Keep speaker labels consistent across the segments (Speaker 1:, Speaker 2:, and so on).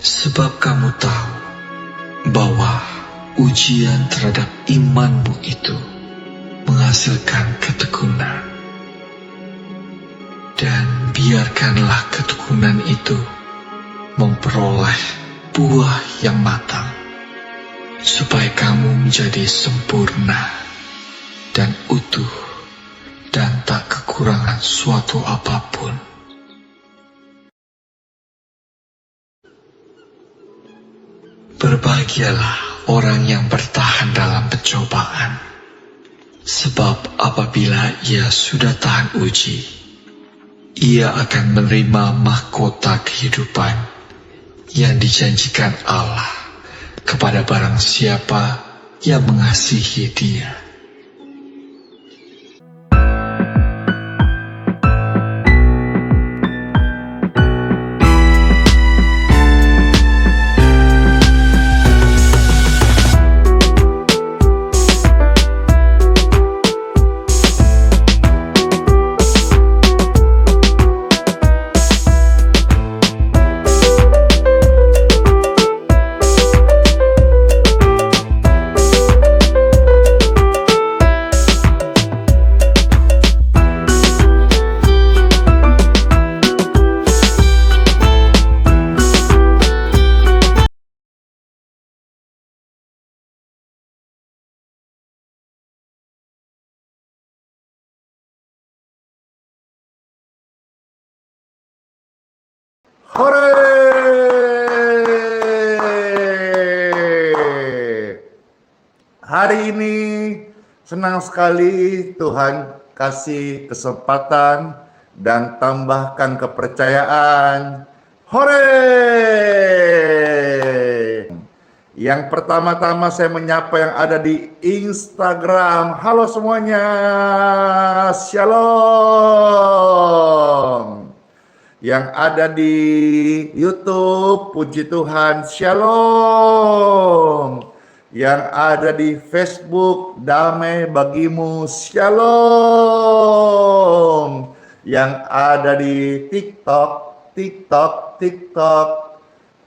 Speaker 1: Sebab kamu tahu bahwa ujian terhadap imanmu itu menghasilkan ketekunan. Dan biarkanlah ketekunan itu memperoleh buah yang matang, supaya kamu menjadi sempurna dan utuh dan tak kekurangan suatu apapun. Berbahagialah orang yang bertahan dalam pencobaan, sebab apabila ia sudah tahan uji, ia akan menerima mahkota kehidupan yang dijanjikan Allah kepada barang siapa yang mengasihi Dia.
Speaker 2: Hore! Hari ini senang sekali Tuhan kasih kesempatan dan tambahkan kepercayaan. Hore! Yang pertama-tama saya menyapa yang ada di Instagram. Halo semuanya, Shalom. Yang ada di YouTube, puji Tuhan, Shalom. Yang ada di Facebook, damai bagimu, Shalom. Yang ada di TikTok,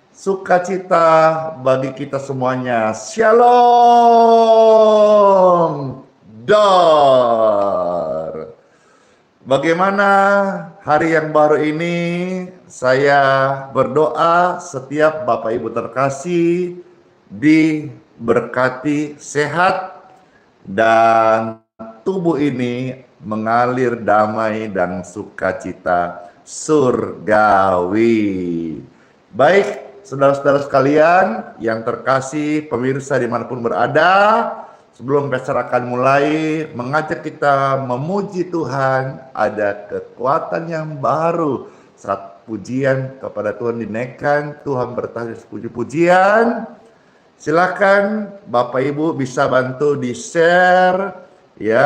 Speaker 2: sukacita bagi kita semuanya, Shalom. Dar. Bagaimana hari yang baru ini? Saya berdoa setiap Bapak Ibu terkasih diberkati sehat dan tubuh ini mengalir damai dan sukacita surgawi. Baik, saudara-saudara sekalian yang terkasih, pemirsa dimanapun berada, sebelum acara akan mulai, mengajak kita memuji Tuhan, ada kekuatan yang baru. Saat pujian kepada Tuhan dinaikkan, Tuhan bertahan puji-pujian. Silakan Bapak Ibu bisa bantu di-share, ya,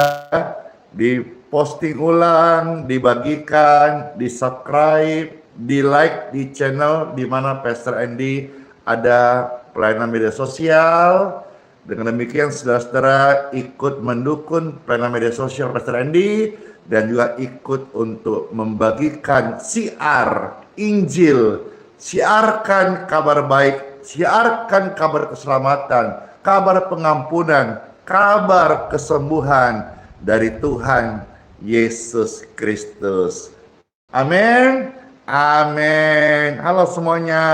Speaker 2: di-posting ulang, dibagikan, di-subscribe, di-like di channel di mana Pastor Andy ada pelayanan media sosial. Dengan demikian saudara-saudara ikut mendukung pelayanan media sosial Pastor Andy dan juga ikut untuk membagikan siar Injil, siarkan kabar baik, siarkan kabar keselamatan, kabar pengampunan, kabar kesembuhan dari Tuhan Yesus Kristus. Amin. Amin. Halo semuanya.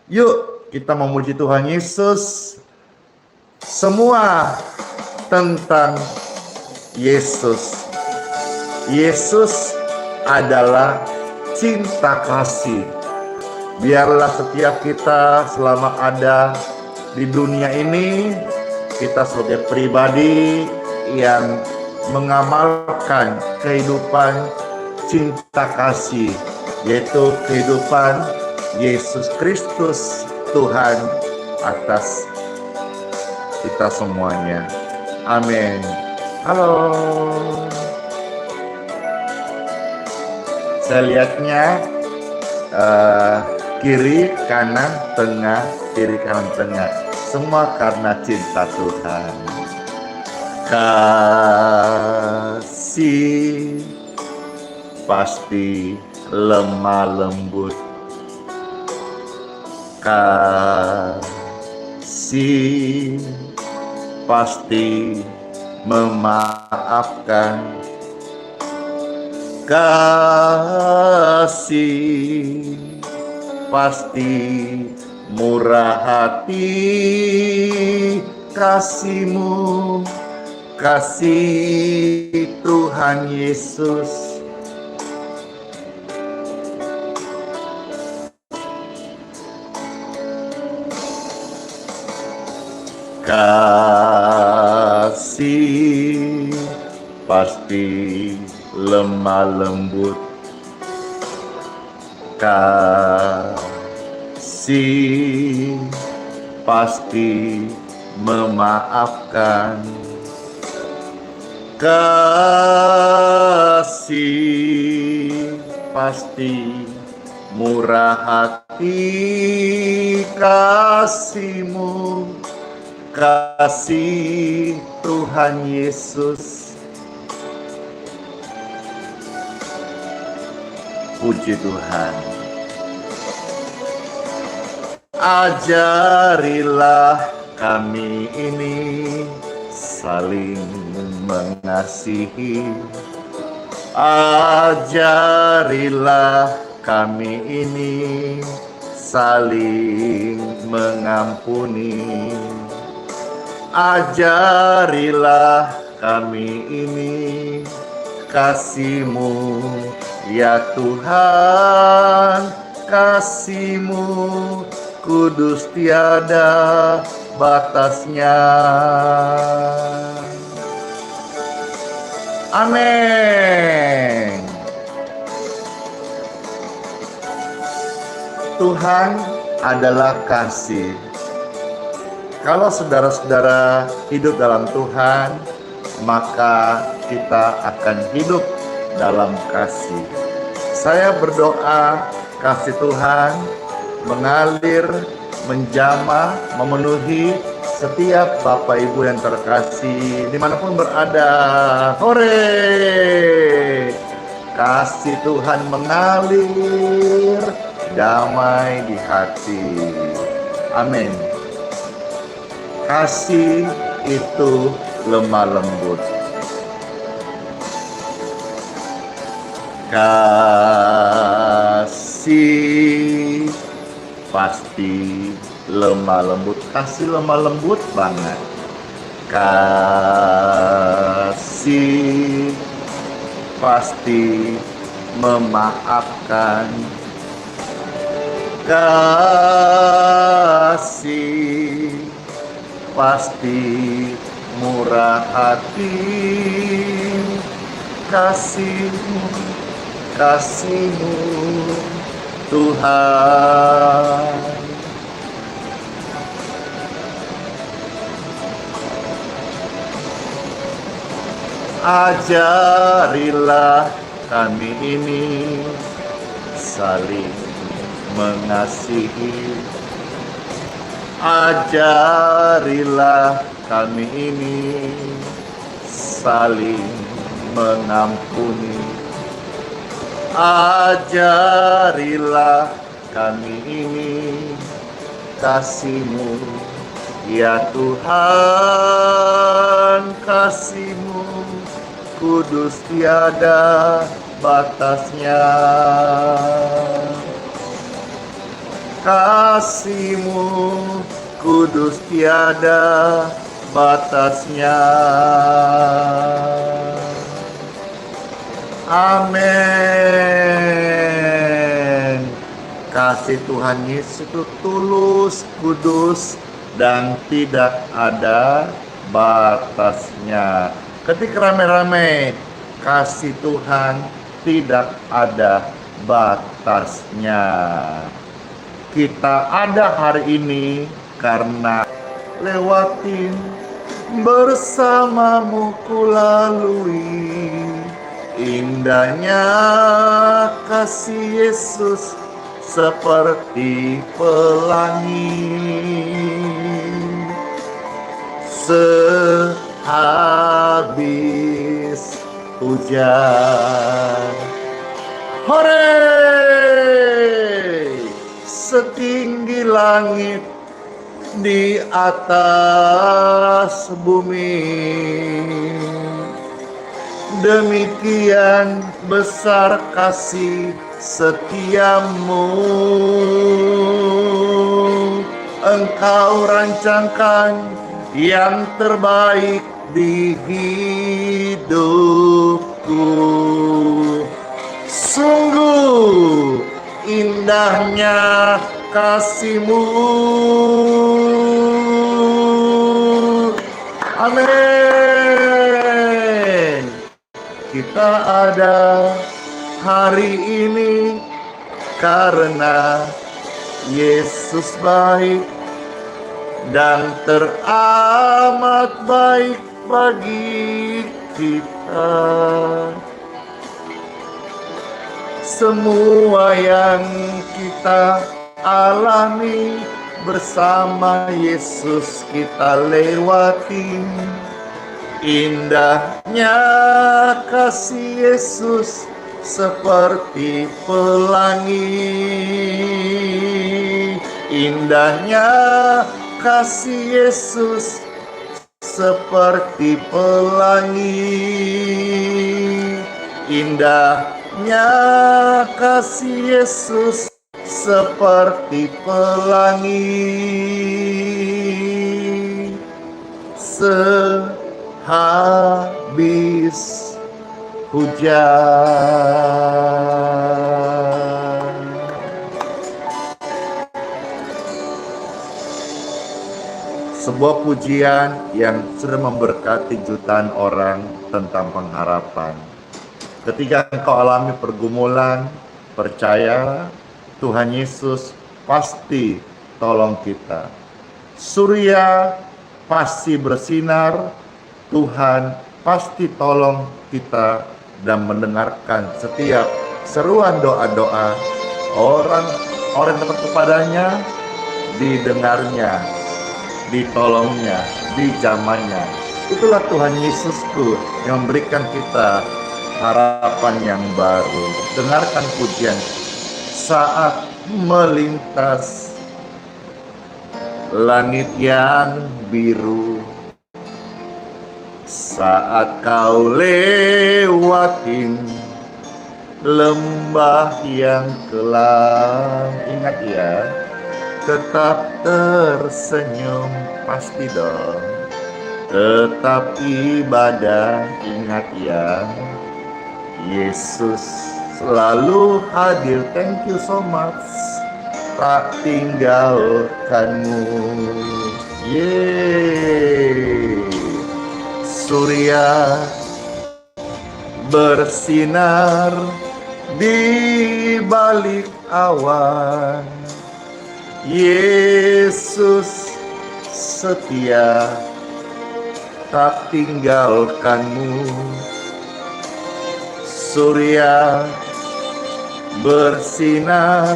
Speaker 2: Yuk kita memuji Tuhan Yesus. Semua tentang Yesus. Yesus adalah cinta kasih. Biarlah setiap kita selama ada di dunia ini, kita sebagai pribadi yang mengamalkan kehidupan cinta kasih, yaitu kehidupan Yesus Kristus Tuhan atas kita semuanya. Amin. Halo. Saya lihatnya kiri kanan tengah, kiri kanan tengah, semua karena cinta Tuhan. Kasih pasti lemah lembut, kasih pasti memaafkan, kasih pasti murah hati, kasih-Mu, kasih Tuhan Yesus. Kasih pasti lemah lembut, kasih pasti memaafkan, kasih pasti murah hati, kasih-Mu, kasih Tuhan Yesus. Puji Tuhan. Ajarilah kami ini saling mengasihi, ajarilah kami ini saling mengampuni, ajarilah kami ini kasih-Mu, ya Tuhan, kasih-Mu kudus tiada batasnya. Amin. Tuhan adalah kasih. Kalau saudara-saudara hidup dalam Tuhan, maka kita akan hidup dalam kasih. Saya berdoa kasih Tuhan mengalir, menjamah, memenuhi setiap Bapak Ibu yang terkasih dimanapun berada. Hore! Kasih Tuhan mengalir, damai di hati. Amin. Kasih itu lemah lembut. Kasih pasti lemah lembut. Kasih lemah lembut banget. Kasih pasti memaafkan. Kasih pasti murah hati. Kasih-Mu, kasih-Mu Tuhan. Ajarilah kami ini saling mengasihi, ajarilah kami ini saling mengampuni, ajarilah kami ini kasih-Mu, ya Tuhan, kasih-Mu kudus tiada batasnya. Kasih-Mu kudus tiada batasnya. Amin. Kasih Tuhan Yesus itu tulus, kudus, dan tidak ada batasnya. Ketika rame-rame, kasih Tuhan tidak ada batasnya. Kita ada hari ini karena lewatin bersamamu kulalui. Indahnya kasih Yesus seperti pelangi. Sehabis hujan, hore, setinggi langit di atas bumi, demikian besar kasih setiamu. Engkau rancangkan yang terbaik di hidupku. Sungguh indahnya kasih-Mu. Amin. Kita ada hari ini karena Yesus baik dan teramat baik bagi kita. Semua yang kita alami bersama Yesus kita lewati. Indahnya kasih Yesus seperti pelangi. Indahnya kasih Yesus seperti pelangi. Indahnya kasih Yesus seperti pelangi. Sehabis hujan. Sebuah pujian yang sudah memberkati jutaan orang tentang pengharapan. Ketika engkau alami pergumulan, percayalah Tuhan Yesus pasti tolong kita. Surya pasti bersinar, Tuhan pasti tolong kita dan mendengarkan setiap seruan doa-doa orang dekat kepadanya, didengarnya, ditolongnya, dijamahnya. Itulah Tuhan Yesusku yang memberikan kita harapan yang baru. Dengarkan pujian. Saat melintas langit yang biru, saat kau lewatin lembah yang kelam, ingat ya, tetap tersenyum, pasti dong. Tetap ibadah, ingat ya, Yesus selalu hadir. Thank you so much. Tak tinggalkanmu. Yeay. Surya bersinar di balik awan. Yesus setia, tak tinggalkanmu. Surya bersinar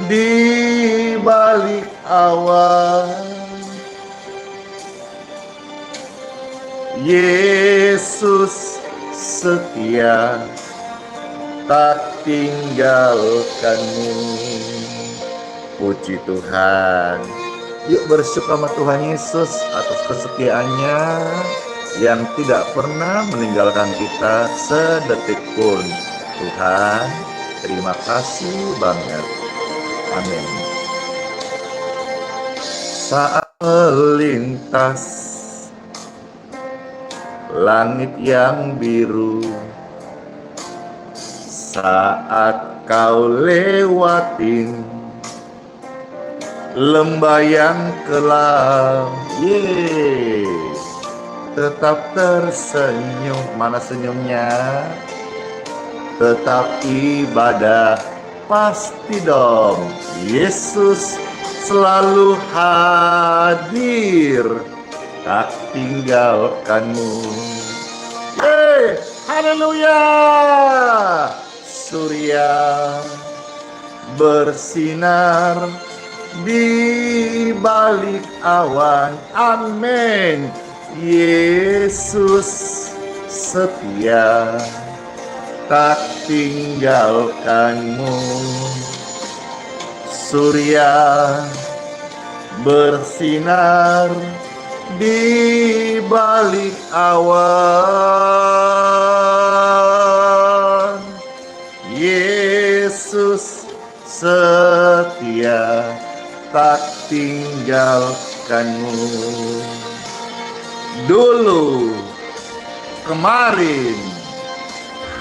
Speaker 2: di balik awan. Yesus setia, tak tinggalkanmu. Puji Tuhan. Yuk bersyukur sama Tuhan Yesus atas kesetiaannya yang tidak pernah meninggalkan kita sedetik pun. Tuhan, terima kasih banget. Amin. Saat melintas langit yang biru, saat kau lewatin lembah yang kelam, tetap tersenyum. Mana senyumnya? Tetap ibadah, pasti dong. Yesus selalu hadir, tak tinggalkanmu. Haleluya. Surya bersinar di balik awan. Amin. Yesus setia, tak tinggalkanmu. Surya bersinar di balik awan. Yesus setia, tak tinggalkanmu. Dulu, kemarin,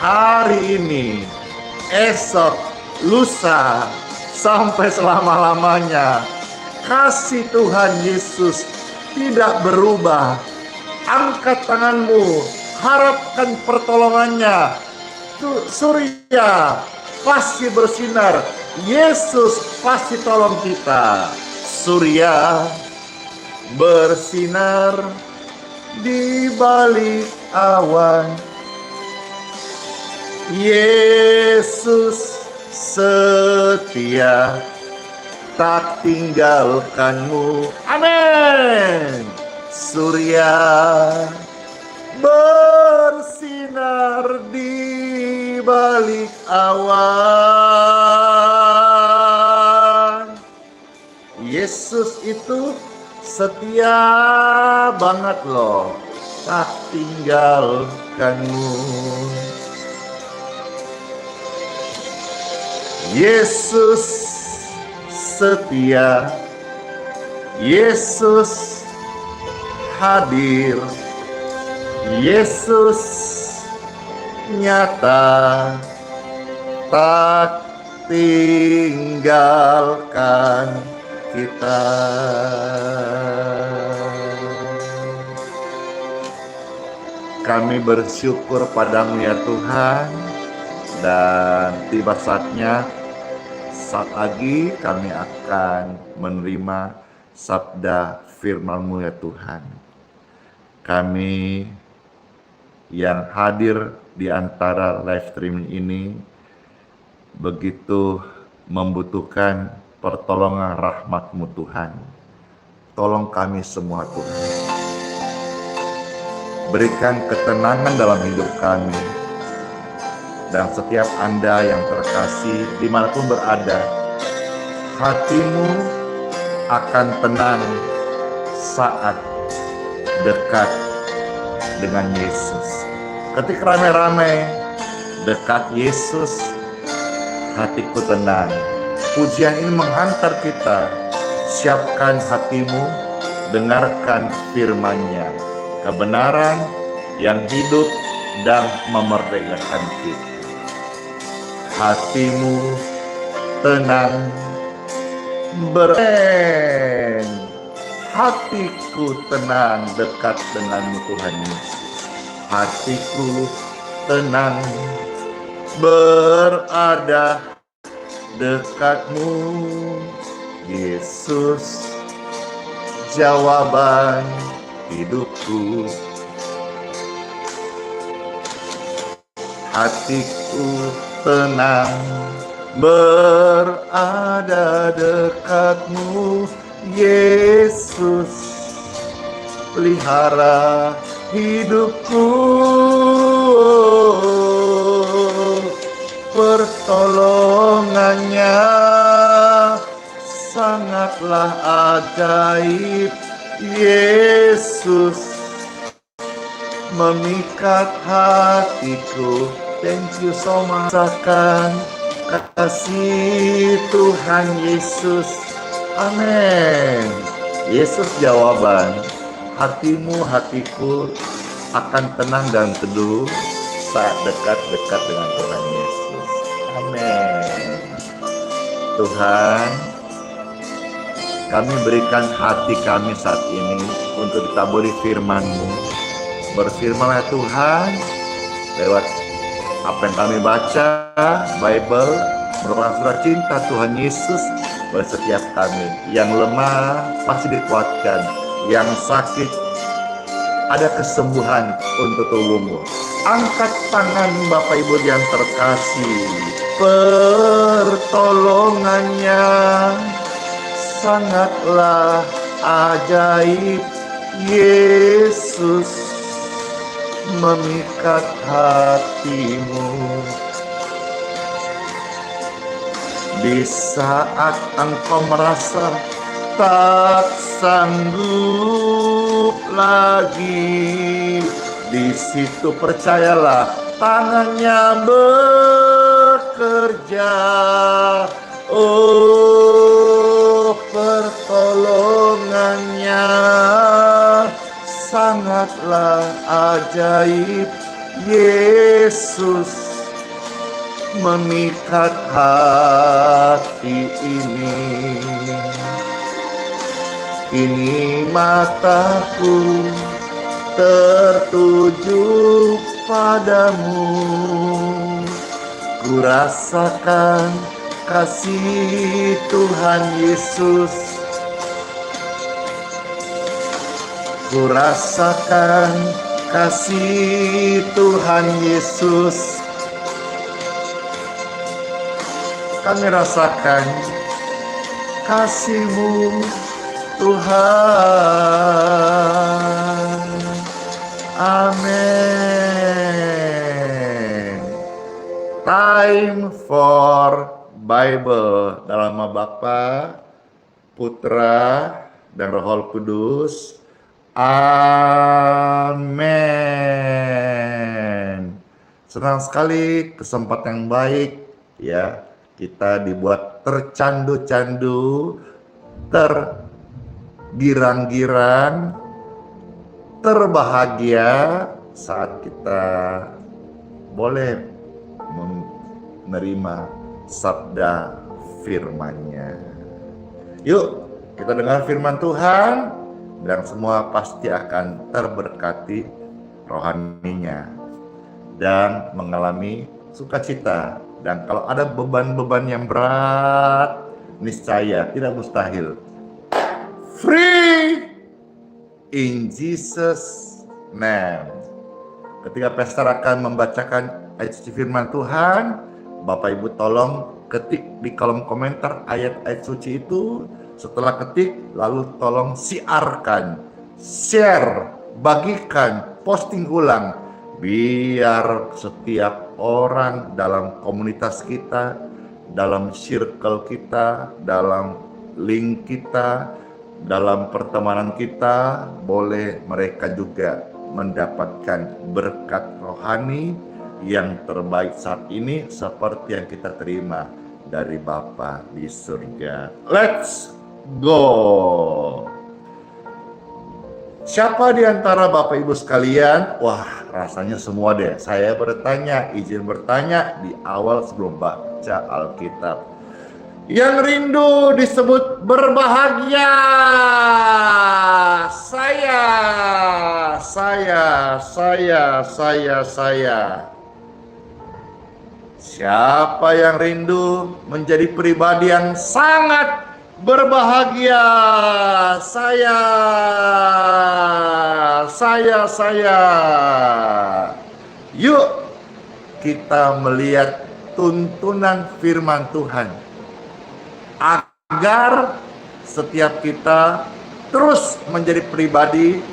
Speaker 2: hari ini, esok, lusa, sampai selama-lamanya, kasih Tuhan Yesus tidak berubah. Angkat tanganmu, harapkan pertolongannya. Surya pasti bersinar, Yesus pasti tolong kita. Surya bersinar di balik awan. Yesus setia, tak tinggalkanmu. Amin. Surya bersinar di balik awan. Yesus itu setia banget loh, tak tinggalkanmu. Yesus setia, Yesus hadir, Yesus nyata, tak tinggalkan kita. Kami bersyukur padamu ya Tuhan, dan tiba saatnya saat lagi kami akan menerima sabda firman-Mu ya Tuhan. Kami yang hadir di antara live streaming ini begitu membutuhkan pertolongan rahmat-Mu Tuhan. Tolong kami semua Tuhan. Berikan ketenangan dalam hidup kami. Dan setiap Anda yang terkasih dimanapun berada, hatimu akan tenang saat dekat dengan Yesus. Ketika rame-rame dekat Yesus, hatiku tenang. Pujian ini menghantar kita. Siapkan hatimu, dengarkan firman-Nya. Kebenaran yang hidup dan memerdekakan kita. Hatimu tenang, hatiku tenang dekat denganmu Tuhan Yesus. Hatiku tenang berada dekatmu Yesus, jawaban hidupku. Hatiku tenang berada dekatmu Yesus, pelihara hidupku. Pertolongannya sangatlah ajaib. Yesus memikat hatiku. Thank you so much. Rasakan kasih Tuhan Yesus. Amin. Yesus jawaban. Hatimu, hatiku akan tenang dan teduh saat dekat-dekat dengan Tuhan Yesus. Amin. Tuhan, kami berikan hati kami saat ini untuk ditaburi firman-Mu. Berfirmanlah Tuhan lewat apa yang kami baca, Bible, merupakan surat cinta Tuhan Yesus bagi setiap kami. Yang lemah pasti dikuatkan, yang sakit ada kesembuhan untuk tubuhmu. Angkat tangan Bapak Ibu yang terkasih, pertolongannya sangatlah ajaib. Yesus memikat hatimu. Di saat engkau merasa tak sanggup lagi, di situ percayalah tangannya bekerja. Oh, pertolongannya sangatlah ajaib. Yesus memikat hati ini. Kini mataku tertuju padamu, ku rasakan kasih Tuhan Yesus. Ku rasakan kasih Tuhan Yesus. Kami rasakan kasih-Mu Tuhan. Amin. Time for Bible. Dalam nama Bapa, Putra, dan Roh Kudus. Amin. Senang sekali, kesempatan yang baik ya. Kita dibuat tercandu-candu, tergirang-girang, terbahagia saat kita boleh menerima sabda firman-Nya. Yuk, kita dengar firman Tuhan dan semua pasti akan terberkati rohaninya dan mengalami sukacita. Dan kalau ada beban-beban yang berat, niscaya tidak mustahil. Free in Jesus' name. Ketika pastor akan membacakan ayat suci firman Tuhan, Bapak Ibu tolong ketik di kolom komentar ayat-ayat suci itu. Setelah ketik, lalu tolong siarkan, share, bagikan, posting ulang. Biar setiap orang dalam komunitas kita, dalam circle kita, dalam link kita, dalam pertemanan kita, boleh mereka juga mendapatkan berkat rohani yang terbaik saat ini seperti yang kita terima dari Bapa di surga. Let's go! Siapa di antara Bapak Ibu sekalian? Wah, rasanya semua deh. Saya izin bertanya di awal sebelum baca Alkitab. Yang rindu disebut berbahagia. Saya. Siapa yang rindu menjadi pribadi yang sangat berbahagia? Saya. Yuk kita melihat tuntunan firman Tuhan agar setiap kita terus menjadi pribadi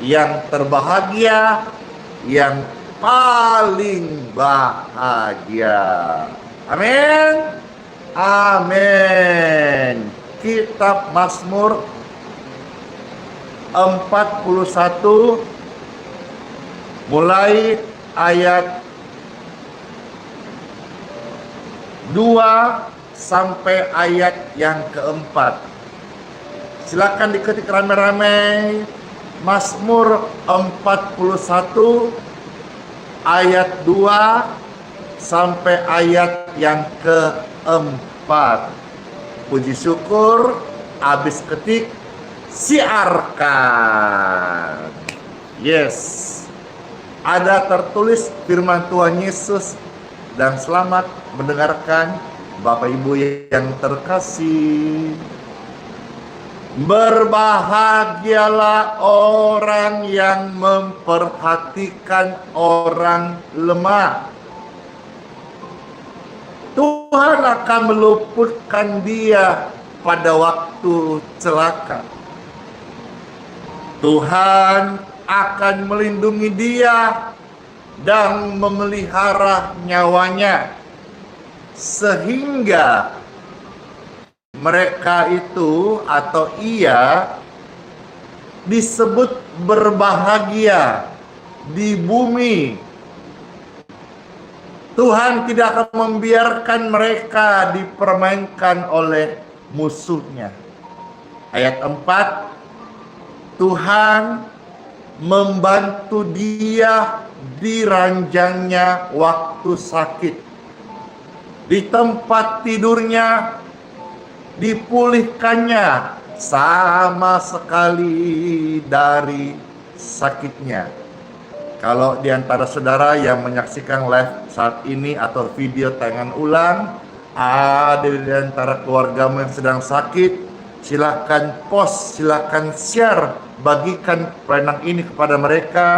Speaker 2: yang terbahagia, yang paling bahagia. Amin. Amin. Kitab Mazmur 41 mulai ayat 2 sampai ayat yang keempat. Silakan diketik rame-rame. Mazmur 41 ayat 2 sampai ayat yang keempat. Puji syukur, habis ketik, siarkan. Yes. Ada tertulis firman Tuhan Yesus. Dan selamat mendengarkan Bapak Ibu yang terkasih. Berbahagialah orang yang memperhatikan orang lemah. Tuhan akan meluputkan dia pada waktu celaka. Tuhan akan melindungi dia dan memelihara nyawanya, sehingga mereka itu atau ia disebut berbahagia di bumi. Tuhan tidak akan membiarkan mereka dipermainkan oleh musuhnya. Ayat 4, Tuhan membantu dia di ranjangnya waktu sakit. Di tempat tidurnya dipulihkannya sama sekali dari sakitnya. Kalau di antara saudara yang menyaksikan live saat ini atau video tayangan ulang, ada di antara keluargamu yang sedang sakit, silakan post, silakan share, bagikan pelayanan ini kepada mereka,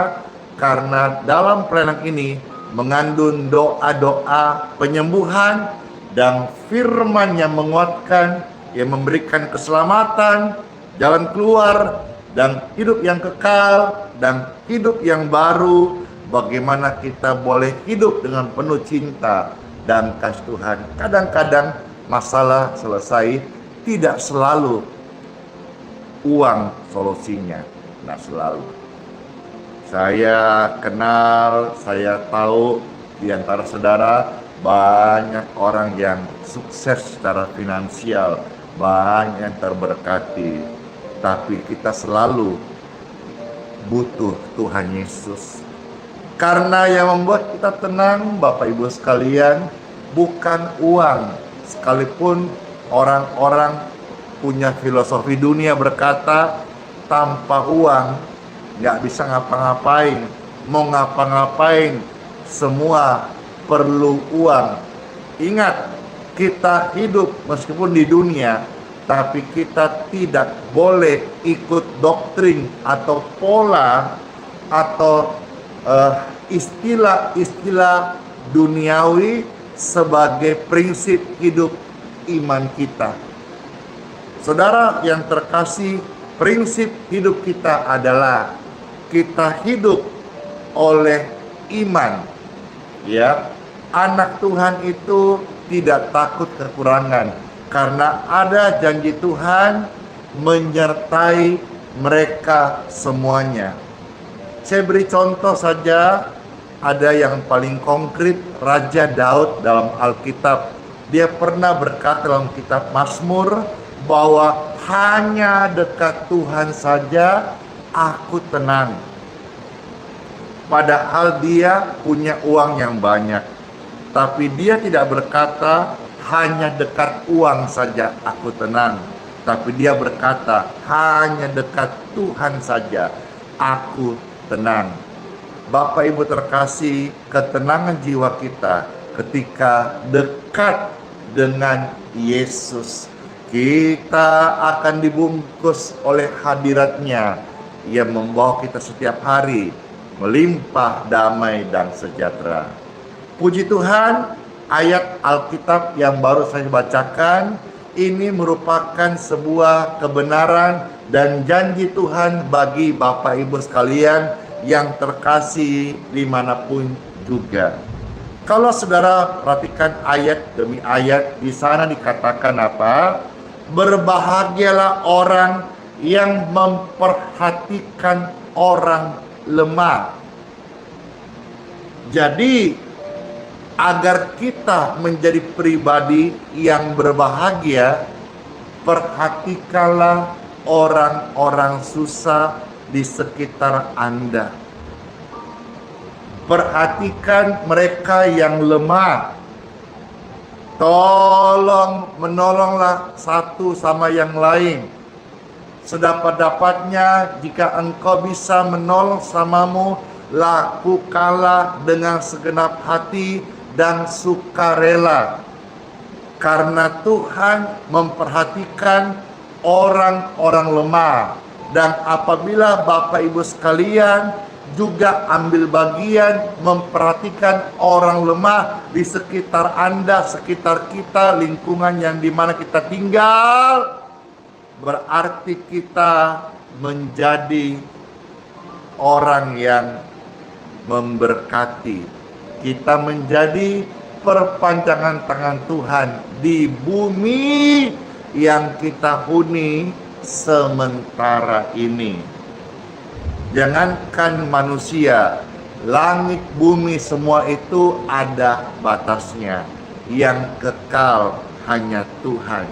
Speaker 2: karena dalam pelayanan ini mengandung doa-doa penyembuhan dan firman yang menguatkan, yang memberikan keselamatan, jalan keluar, dan hidup yang kekal, dan hidup yang baru. Bagaimana kita boleh hidup dengan penuh cinta dan kasih Tuhan. Kadang-kadang masalah selesai, tidak selalu uang solusinya, tidak selalu. Saya kenal, saya tahu di antara saudara banyak orang yang sukses secara finansial, banyak yang terberkati, tapi kita selalu butuh Tuhan Yesus. Karena yang membuat kita tenang, Bapak Ibu sekalian, bukan uang. Sekalipun orang-orang punya filosofi dunia berkata, tanpa uang nggak bisa ngapa-ngapain. Mau ngapa-ngapain, semua perlu uang. Ingat, kita hidup meskipun di dunia, tapi kita tidak boleh ikut doktrin atau pola atau istilah-istilah duniawi sebagai prinsip hidup iman kita. Saudara yang terkasih, prinsip hidup kita adalah kita hidup oleh iman. Ya, anak Tuhan itu tidak takut kekurangan, karena ada janji Tuhan menyertai mereka semuanya. Saya beri contoh saja, ada yang paling konkret, Raja Daud dalam Alkitab. Dia pernah berkata dalam kitab Mazmur bahwa hanya dekat Tuhan saja aku tenang. Padahal dia punya uang yang banyak, tapi dia tidak berkata hanya dekat uang saja aku tenang, tapi dia berkata hanya dekat Tuhan saja aku tenang. Bapak Ibu terkasih, ketenangan jiwa kita ketika dekat dengan Yesus. Kita akan dibungkus oleh hadiratnya yang membawa kita setiap hari melimpah damai dan sejahtera. Puji Tuhan, ayat Alkitab yang baru saya bacakan ini merupakan sebuah kebenaran dan janji Tuhan bagi Bapak Ibu sekalian yang terkasih dimanapun juga. Kalau saudara perhatikan ayat demi ayat, di sana dikatakan apa? Berbahagialah orang yang memperhatikan orang lemah. Jadi agar kita menjadi pribadi yang berbahagia, perhatikanlah orang-orang susah di sekitar Anda. Perhatikan mereka yang lemah. Menolonglah satu sama yang lain. Sedapat-dapatnya, jika engkau bisa menolong samamu, lakukanlah dengan segenap hati dan sukarela. Karena Tuhan memperhatikan orang-orang lemah. Dan apabila Bapak Ibu sekalian juga ambil bagian memperhatikan orang lemah di sekitar Anda, sekitar kita, lingkungan yang dimana kita tinggal, berarti kita menjadi orang yang memberkati. Kita menjadi perpanjangan tangan Tuhan di bumi yang kita huni sementara ini. Jangankan manusia, langit bumi semua itu ada batasnya. Yang kekal hanya Tuhan,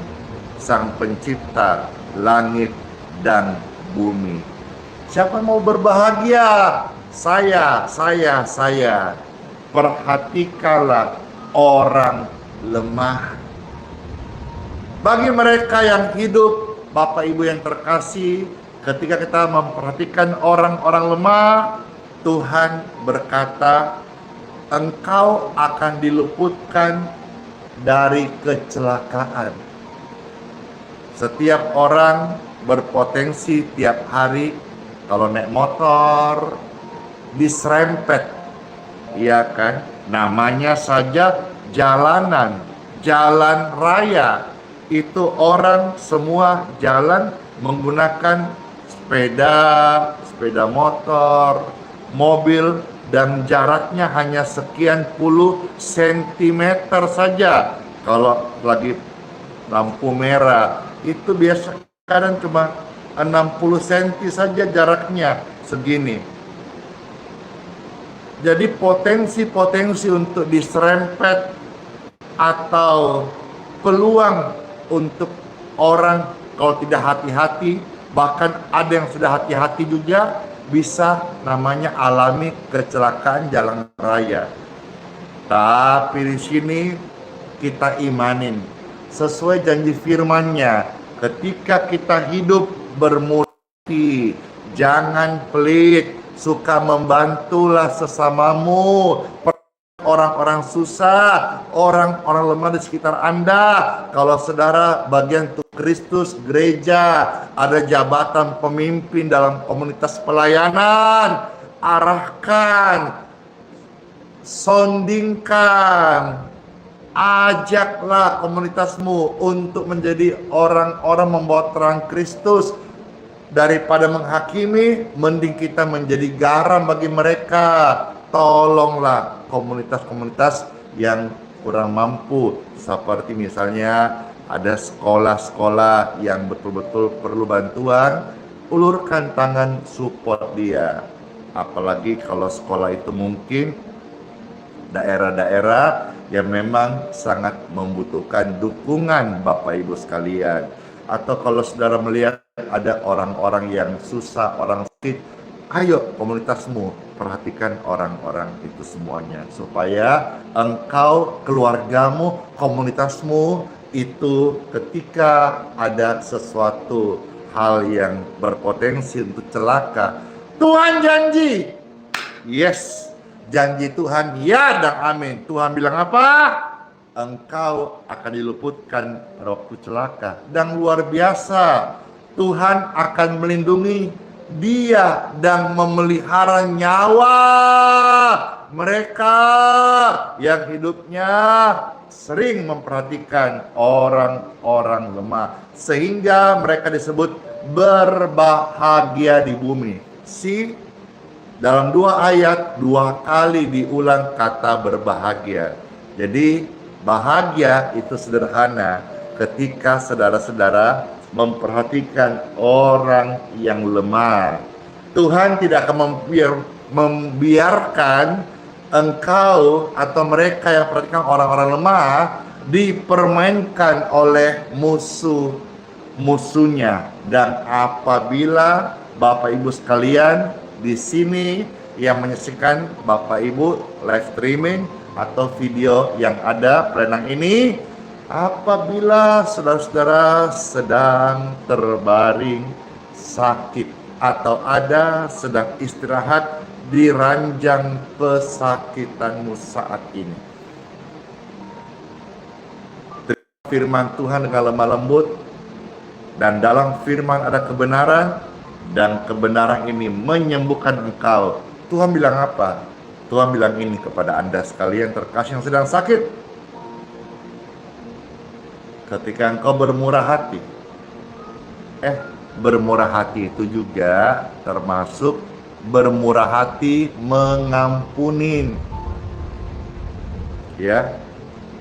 Speaker 2: Sang Pencipta langit dan bumi. Siapa mau berbahagia? Saya. Perhatikanlah orang lemah. Bagi mereka yang hidup, Bapak Ibu yang terkasih, ketika kita memperhatikan orang-orang lemah, Tuhan berkata, engkau akan diluputkan dari kecelakaan. Setiap orang berpotensi tiap hari kalau naik motor diserempet, ya kan? Namanya saja jalanan, jalan raya. Itu orang semua jalan menggunakan sepeda motor, mobil, dan jaraknya hanya sekian puluh sentimeter saja. Kalau lagi lampu merah, itu biasa kadang cuma 60 cm saja jaraknya segini. Jadi potensi untuk diserempet atau peluang untuk orang kalau tidak hati-hati, bahkan ada yang sudah hati-hati juga, bisa namanya alami kecelakaan jalan raya. Tapi di sini kita imanin sesuai janji firman-Nya, ketika kita hidup bermurti, jangan pelit, suka membantulah sesamamu, orang-orang susah, orang-orang lemah di sekitar Anda. Kalau saudara bagian Tuhan Kristus, gereja, ada jabatan pemimpin dalam komunitas pelayanan, arahkan, sondingkan, ajaklah komunitasmu untuk menjadi orang-orang membawa terang Kristus. Daripada menghakimi, mending kita menjadi garam bagi mereka. Tolonglah komunitas-komunitas yang kurang mampu, seperti misalnya ada sekolah-sekolah yang betul-betul perlu bantuan, ulurkan tangan support dia. Apalagi kalau sekolah itu mungkin daerah-daerah yang memang sangat membutuhkan dukungan Bapak Ibu sekalian. Atau kalau saudara melihat ada orang-orang yang susah, orang sakit, ayo komunitasmu perhatikan orang-orang itu semuanya, supaya engkau, keluargamu, komunitasmu itu ketika ada sesuatu hal yang berpotensi untuk celaka, Tuhan janji, yes, janji Tuhan ya dan amin. Tuhan bilang apa? Engkau akan diluputkan waktu celaka. Dan luar biasa, Tuhan akan melindungi dia dan memelihara nyawa mereka yang hidupnya sering memperhatikan orang-orang lemah, sehingga mereka disebut berbahagia di bumi. Dalam 2 ayat 2 kali diulang kata berbahagia. Jadi bahagia itu sederhana ketika saudara-saudara memperhatikan orang yang lemah. Tuhan tidak akan membiarkan engkau atau mereka yang memperhatikan orang-orang lemah dipermainkan oleh musuhnya. Dan apabila Bapak Ibu sekalian di sini yang menyaksikan Bapak Ibu live streaming atau video yang ada pelayanan ini, apabila saudara-saudara sedang terbaring sakit atau ada sedang istirahat di ranjang pesakitanmu saat ini, terima firman Tuhan dengan lemah lembut, dan dalam firman ada kebenaran, dan kebenaran ini menyembuhkan engkau Tuhan bilang apa? Tuhan bilang ini kepada Anda sekalian terkasih yang sedang sakit. Ketika engkau bermurah hati, bermurah hati itu juga termasuk bermurah hati mengampunin. Ya,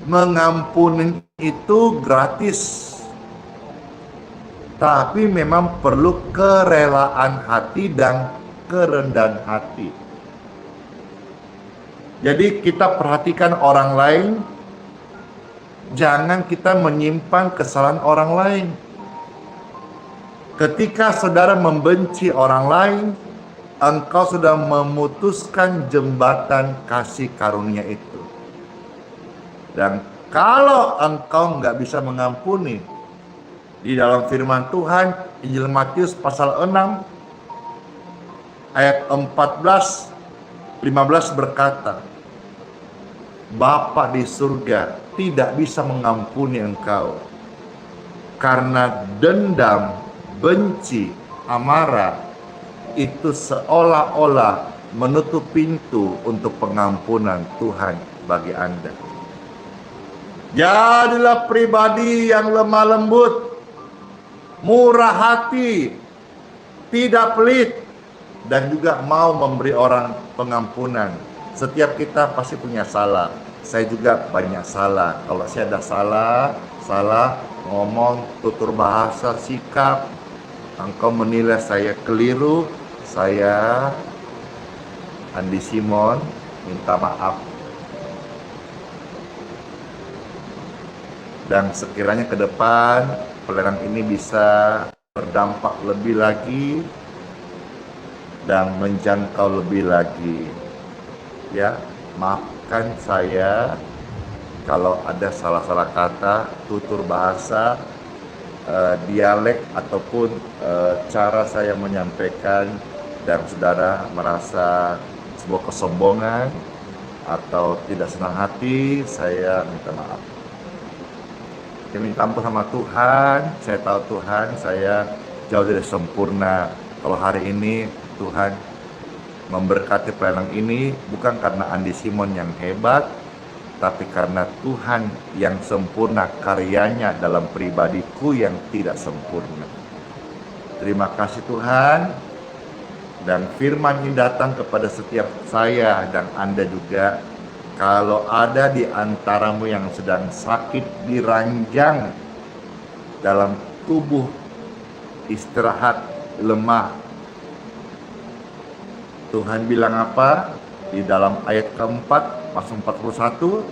Speaker 2: mengampunin itu gratis. Tapi memang perlu kerelaan hati dan kerendahan hati. Jadi kita perhatikan orang lain, jangan kita menyimpan kesalahan orang lain. Ketika saudara membenci orang lain, engkau sudah memutuskan jembatan kasih karunia itu. Dan kalau engkau nggak bisa mengampuni, di dalam firman Tuhan, Injil Matius pasal 6, ayat 14-15 berkata, Bapa di surga tidak bisa mengampuni engkau, karena dendam, benci, amarah, itu seolah-olah menutup pintu untuk pengampunan Tuhan bagi Anda. Jadilah pribadi yang lemah lembut, murah hati, tidak pelit, dan juga mau memberi orang pengampunan. Setiap kita pasti punya salah. Saya juga banyak salah. Kalau saya ada salah ngomong, tutur bahasa, sikap, engkau menilai saya keliru, saya Andi Simon minta maaf. Dan sekiranya ke depan pelayanan ini bisa berdampak lebih lagi dan menjangkau lebih lagi. Ya, maafkan saya kalau ada salah-salah kata, tutur bahasa, dialek ataupun cara saya menyampaikan dan saudara merasa sebuah kesombongan atau tidak senang hati, saya minta maaf. Saya minta ampun sama Tuhan. Saya tahu Tuhan, saya jauh dari sempurna. Kalau hari ini Tuhan memberkati pelayanan ini bukan karena Andi Simon yang hebat, tapi karena Tuhan yang sempurna karyanya dalam pribadiku yang tidak sempurna. Terima kasih Tuhan. Dan firman ini datang kepada setiap saya dan Anda juga. Kalau ada di antaramu yang sedang sakit diranjang dalam tubuh, istirahat, lemah, Tuhan bilang apa? Di dalam ayat keempat, pasal 41,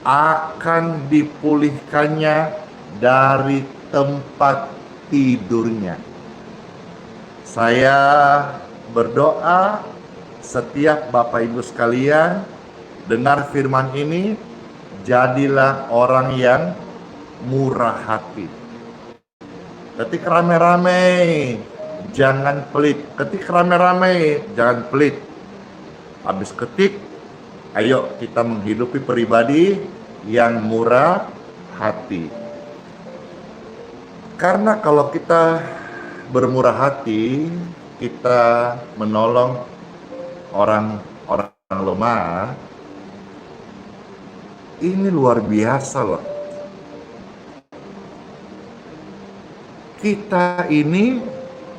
Speaker 2: akan dipulihkannya dari tempat tidurnya. Saya berdoa setiap Bapak Ibu sekalian dengar firman ini, jadilah orang yang murah hati. Ketik rame-rame, jangan pelit. Ketik rame-rame, jangan pelit. Habis ketik, ayo kita menghidupi pribadi yang murah hati. Karena kalau kita bermurah hati, kita menolong orang-orang lemah, ini luar biasa loh. Kita ini,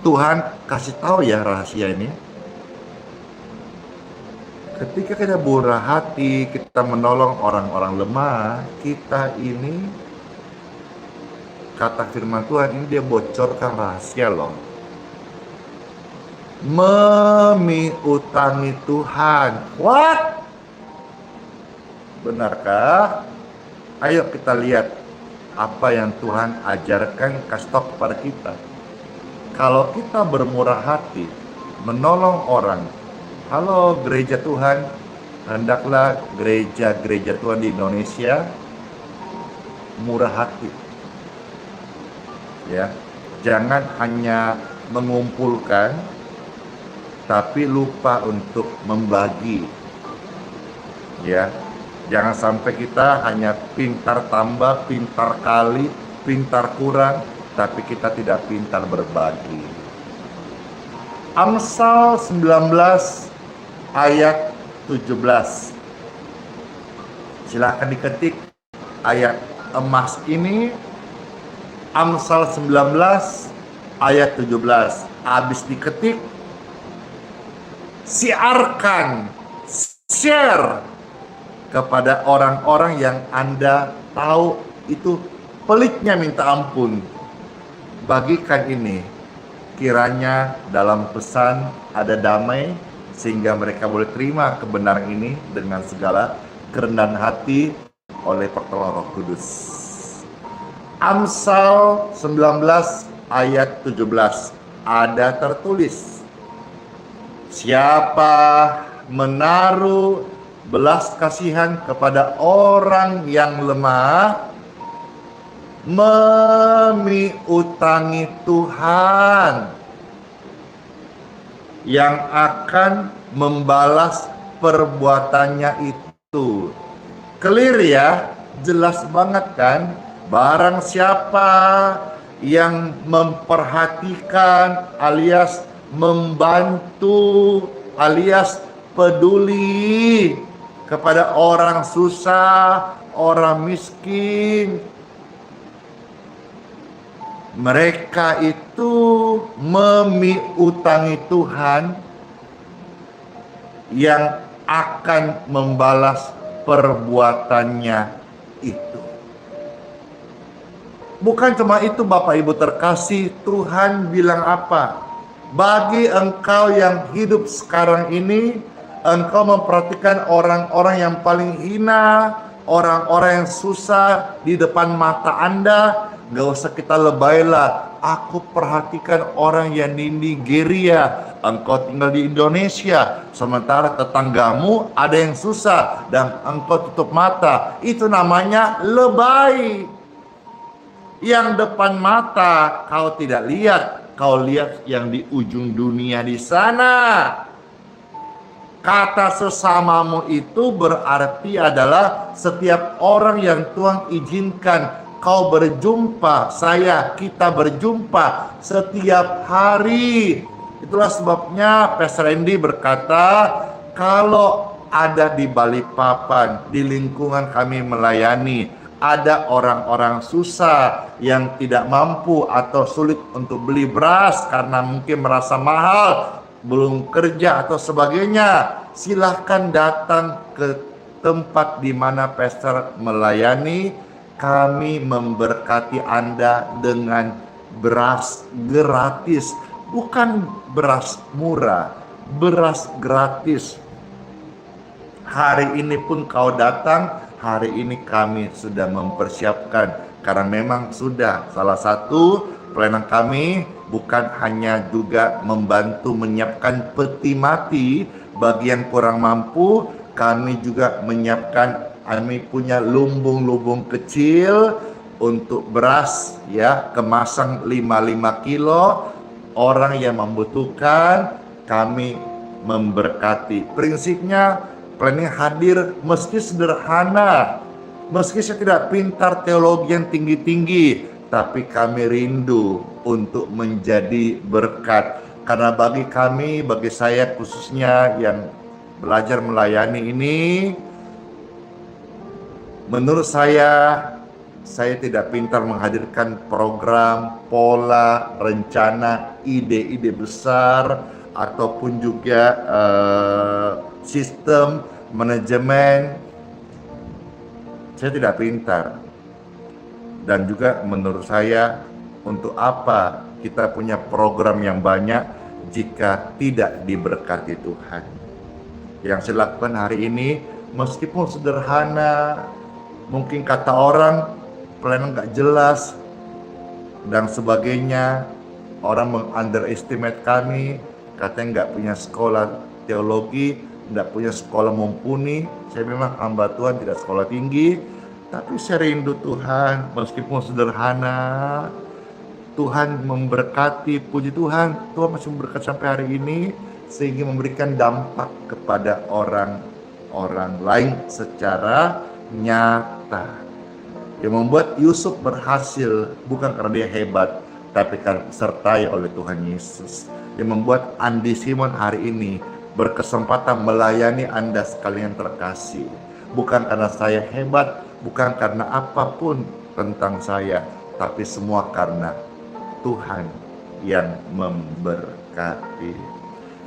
Speaker 2: Tuhan kasih tahu ya rahasia ini. Ketika kita murah hati, kita menolong orang-orang lemah, kita ini, kata firman Tuhan ini dia bocorkan rahasia loh. Utangi Tuhan. What? Benarkah? Ayo kita lihat apa yang Tuhan ajarkan, kasih tahu kepada kita. Kalau kita bermurah hati, menolong orang. Halo gereja Tuhan, hendaklah gereja-gereja Tuhan di Indonesia murah hati. Ya, jangan hanya mengumpulkan tapi lupa untuk membagi. Ya, jangan sampai kita hanya pintar tambah, pintar kali, pintar kurang, tapi kita tidak pintar berbagi. Amsal 19 ayat 17. Silakan diketik ayat emas ini. Amsal 19 ayat 17. Habis diketik, siarkan, share kepada orang-orang yang Anda tahu itu peliknya minta ampun. Bagikan ini, kiranya dalam pesan ada damai sehingga mereka boleh terima kebenaran ini dengan segala kerendahan hati oleh pertolongan Roh Kudus. Amsal 19 ayat 17 ada tertulis, siapa menaruh belas kasihan kepada orang yang lemah, memiutangi Tuhan yang akan membalas perbuatannya itu. Clear ya, jelas banget kan? Barang siapa yang memperhatikan alias membantu alias peduli kepada orang susah, orang miskin, mereka itu memiutangi Tuhan yang akan membalas perbuatannya itu. Bukan cuma itu Bapak Ibu terkasih, Tuhan bilang apa? Bagi engkau yang hidup sekarang ini, engkau memperhatikan orang-orang yang paling hina, orang-orang yang susah di depan mata Anda. Gak usah kita lebaylah. Aku perhatikan orang yang di Nigeria, engkau tinggal di Indonesia, sementara tetanggamu ada yang susah dan engkau tutup mata. Itu namanya lebay. Yang depan mata kau tidak lihat, kau lihat yang di ujung dunia di sana. Kata sesamamu itu berarti adalah setiap orang yang Tuhan izinkan kau berjumpa, kita berjumpa setiap hari. Itulah sebabnya Pastor Randy berkata, kalau ada di Balikpapan, di lingkungan kami melayani, ada orang-orang susah yang tidak mampu atau sulit untuk beli beras karena mungkin merasa mahal, belum kerja atau sebagainya, silahkan datang ke tempat di mana Pastor melayani. Kami memberkati Anda dengan beras gratis, bukan beras murah, beras gratis. Hari ini pun kau datang, hari ini kami sudah mempersiapkan, karena memang sudah salah satu pelayanan kami bukan hanya juga membantu menyiapkan peti mati bagi yang kurang mampu, kami juga menyiapkan. Kami punya lumbung-lumbung kecil untuk beras ya, kemasan 55 kilo. Orang yang membutuhkan kami memberkati. Prinsipnya planning hadir meski sederhana, meski saya tidak pintar teologi yang tinggi-tinggi, tapi kami rindu untuk menjadi berkat. Karena bagi kami, bagi saya khususnya yang belajar melayani ini, menurut saya tidak pintar menghadirkan program, pola, rencana, ide-ide besar, ataupun juga sistem manajemen. Saya tidak pintar. Dan juga menurut saya, untuk apa kita punya program yang banyak jika tidak diberkati Tuhan? Yang saya lakukan hari ini, meskipun sederhana, mungkin kata orang pelayanan gak jelas dan sebagainya, orang meng-underestimate kami, katanya gak punya sekolah teologi, gak punya sekolah mumpuni. Saya memang hamba Tuhan, tidak sekolah tinggi, tapi saya rindu Tuhan. Meskipun sederhana, Tuhan memberkati. Puji Tuhan, Tuhan masih memberkati sampai hari ini, sehingga memberikan dampak kepada orang lain secara nyata. Yang membuat Yusuf berhasil bukan karena dia hebat, tapi karena disertai oleh Tuhan Yesus. yang membuat Andi Simon hari ini berkesempatan melayani Anda sekalian terkasih. Bukan karena saya hebat, bukan karena apapun tentang saya, tapi semua karena Tuhan yang memberkati.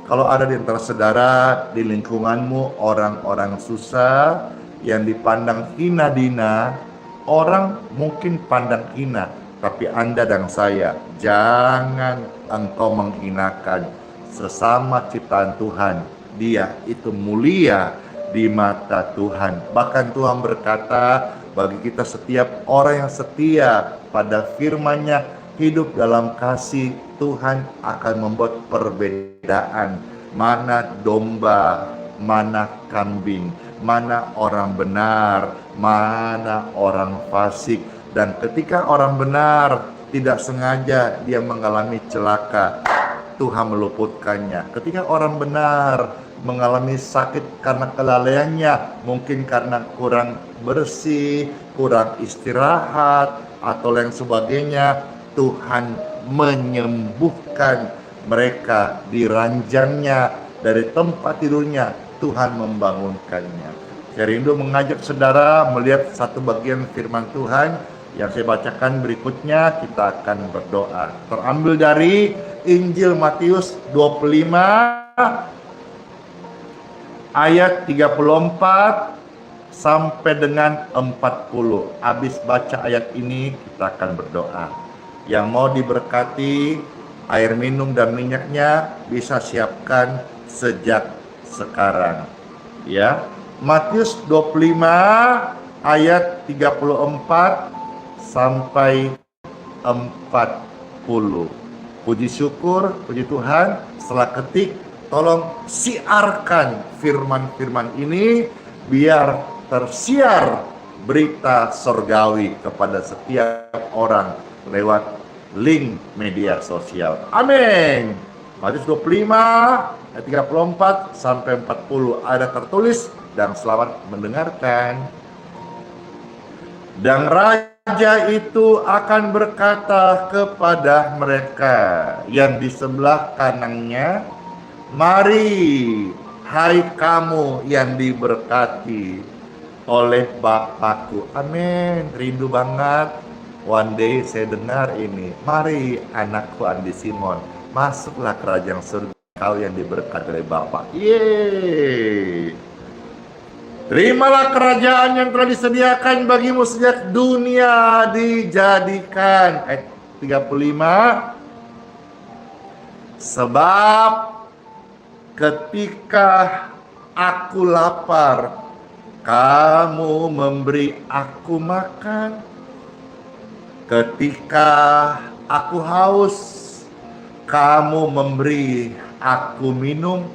Speaker 2: Kalau ada di antara saudara di lingkunganmu orang-orang susah yang dipandang hina dina, orang mungkin pandang hina, tapi Anda dan saya jangan engkau menghinakan sesama ciptaan Tuhan. Dia itu mulia di mata Tuhan. Bahkan Tuhan berkata, bagi kita setiap orang yang setia pada firman-Nya, hidup dalam kasih, Tuhan akan membuat perbedaan. Mana domba, mana kambing, mana orang benar, mana orang fasik. Dan ketika orang benar tidak sengaja dia mengalami celaka, Tuhan meluputkannya. Ketika orang benar mengalami sakit karena kelalaiannya, mungkin karena kurang bersih, kurang istirahat, atau lain sebagainya, Tuhan menyembuhkan mereka di ranjangnya, dari tempat tidurnya, Tuhan membangunkannya. Saya rindu mengajak saudara melihat satu bagian firman Tuhan yang saya bacakan berikutnya. Kita akan berdoa. Terambil dari Injil Matius 25 ayat 34 sampai dengan 40. Habis baca ayat ini kita akan berdoa. Yang mau diberkati air minum dan minyaknya bisa siapkan sejak sekarang. Ya. Matius 25 ayat 34 sampai 40. Puji syukur, puji Tuhan, setelah ketik, tolong siarkan firman-firman ini biar tersiar berita sorgawi kepada setiap orang lewat link media sosial. Amin. Matius 25 ayat 34 sampai 40 ada tertulis, dan selamat mendengarkan. Dan raja itu akan berkata kepada mereka yang di sebelah kanannya, mari, hai kamu yang diberkati oleh Bapakku. Amin. Rindu banget. One day saya dengar ini. Mari anakku Andi Simon, masuklah kerajaan surga, kau yang diberkati oleh Bapa. Yeay. Terimalah kerajaan yang telah disediakan bagimu sejak dunia dijadikan. Ayat 35. Sebab ketika aku lapar, kamu memberi aku makan. Ketika aku haus, kamu memberi aku minum.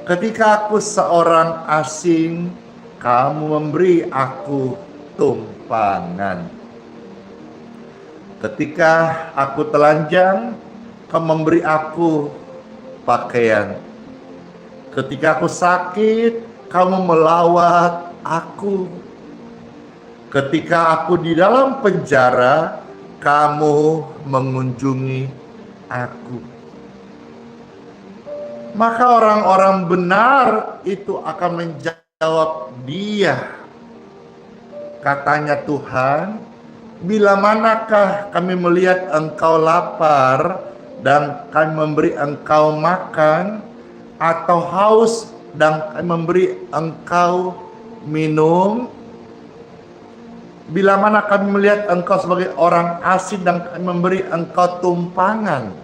Speaker 2: Ketika aku seorang asing, kamu memberi aku tumpangan. Ketika aku telanjang, kamu memberi aku pakaian. Ketika aku sakit, kamu melawat aku. Ketika aku di dalam penjara, kamu mengunjungi aku. Maka orang-orang benar itu akan menjawab dia. Katanya Tuhan, bila manakah kami melihat engkau lapar dan kami memberi engkau makan, atau haus dan kami memberi engkau minum? Bila mana kami melihat engkau sebagai orang asing dan kami memberi engkau tumpangan,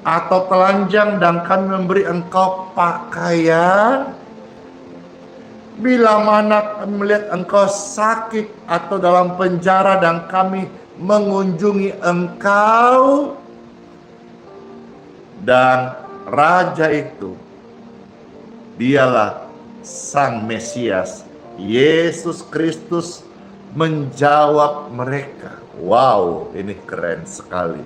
Speaker 2: atau telanjang dan kami memberi engkau pakaian? Bila mana kami melihat engkau sakit atau dalam penjara dan kami mengunjungi engkau? Dan raja itu, dialah Sang Mesias, Yesus Kristus, menjawab mereka. Wow, ini keren sekali.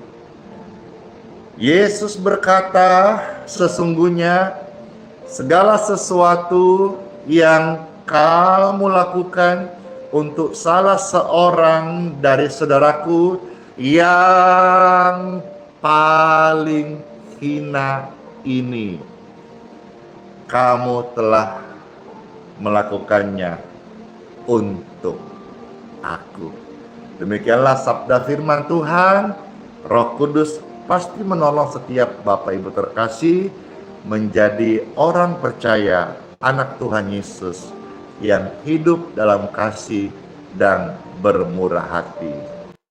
Speaker 2: Yesus berkata, sesungguhnya segala sesuatu yang kamu lakukan untuk salah seorang dari saudaraku yang paling hina ini, kamu telah melakukannya untuk aku. Demikianlah sabda firman Tuhan. Roh Kudus pasti menolong setiap Bapak Ibu terkasih menjadi orang percaya, anak Tuhan Yesus yang hidup dalam kasih dan bermurah hati.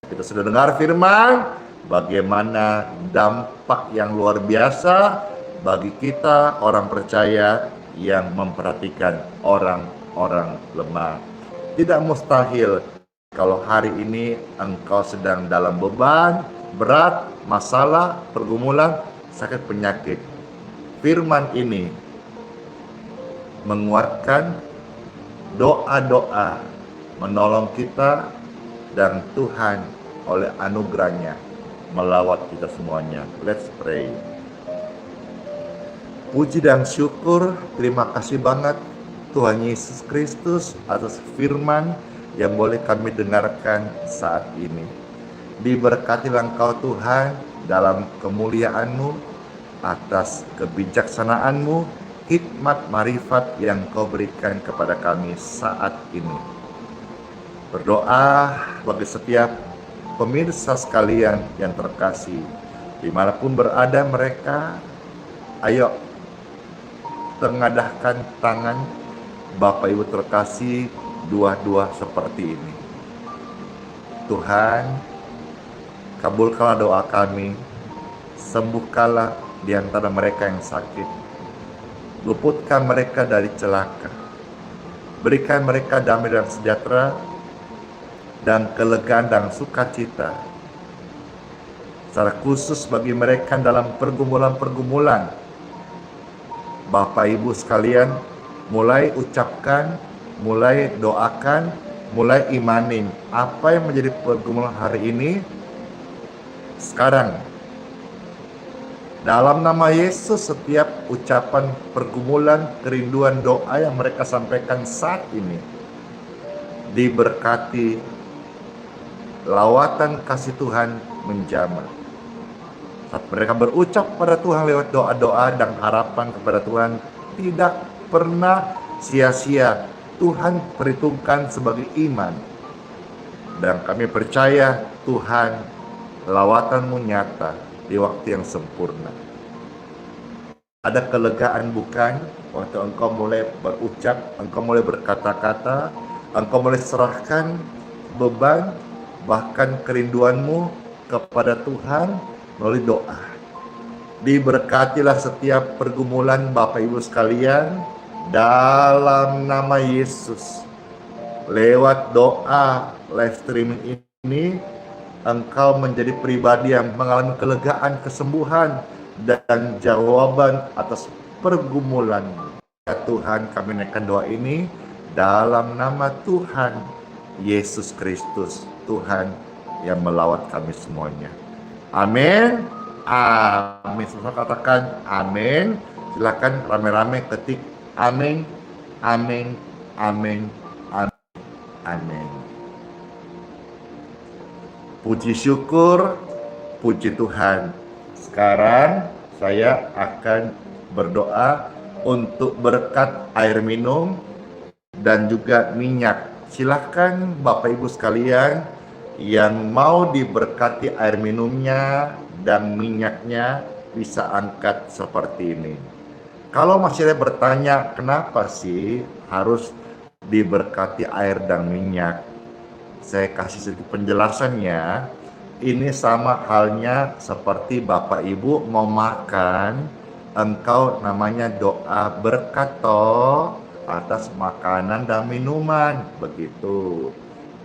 Speaker 2: Kita sudah dengar firman, bagaimana dampak yang luar biasa bagi kita orang percaya yang memperhatikan orang-orang lemah. Tidak mustahil kalau hari ini engkau sedang dalam beban, berat, masalah, pergumulan, sakit, penyakit. Firman ini menguatkan doa-doa, menolong kita, dan Tuhan oleh anugerahnya melawat kita semuanya. Let's pray. Puji dan syukur, terima kasih banget Tuhan Yesus Kristus atas firman yang boleh kami dengarkan saat ini. Diberkatilah Engkau Tuhan dalam kemuliaan-Mu, atas kebijaksanaan-Mu, hikmat marifat yang Kau berikan kepada kami saat ini. Berdoa bagi setiap pemirsa sekalian yang terkasih, dimanapun berada mereka, ayo tengadahkan tangan Bapak Ibu terkasih dua-dua seperti ini. Tuhan, kabulkanlah doa kami, sembuhkanlah di antara mereka yang sakit, luputkan mereka dari celaka, berikan mereka damai dan sejahtera, dan kelegaan dan sukacita. Secara khusus bagi mereka dalam pergumulan-pergumulan, Bapak Ibu sekalian, mulai ucapkan, mulai doakan, mulai imanin apa yang menjadi pergumulan hari ini. Sekarang, dalam nama Yesus, setiap ucapan pergumulan, kerinduan, doa yang mereka sampaikan saat ini diberkati, lawatan kasih Tuhan menjamah. Saat mereka berucap pada Tuhan lewat doa-doa dan harapan kepada Tuhan, tidak pernah sia-sia. Tuhan perhitungkan sebagai iman. Dan kami percaya Tuhan, lawatan-Mu nyata di waktu yang sempurna. Ada kelegaan bukan waktu engkau mulai berucap, engkau mulai berkata-kata, engkau mulai serahkan beban, bahkan kerinduanmu kepada Tuhan melalui doa. Diberkatilah setiap pergumulan Bapak Ibu sekalian dalam nama Yesus. Lewat doa live streaming ini, engkau menjadi pribadi yang mengalami kelegaan, kesembuhan, dan jawaban atas pergumulan. Ya Tuhan, kami naikkan doa ini dalam nama Tuhan Yesus Kristus, Tuhan yang melawat kami semuanya. Amin. Amin. Semua katakan amin. Silakan rame-rame ketik amin, amin, amin, amin, amin. Puji syukur, puji Tuhan. Sekarang saya akan berdoa untuk berkat air minum dan juga minyak. Silahkan Bapak Ibu sekalian yang mau diberkati air minumnya dan minyaknya bisa angkat seperti ini. Kalau masih ada bertanya, kenapa sih harus diberkati air dan minyak? Saya kasih sedikit penjelasannya. Ini sama halnya seperti Bapak Ibu mau makan, engkau namanya doa berkat atas makanan dan minuman, begitu.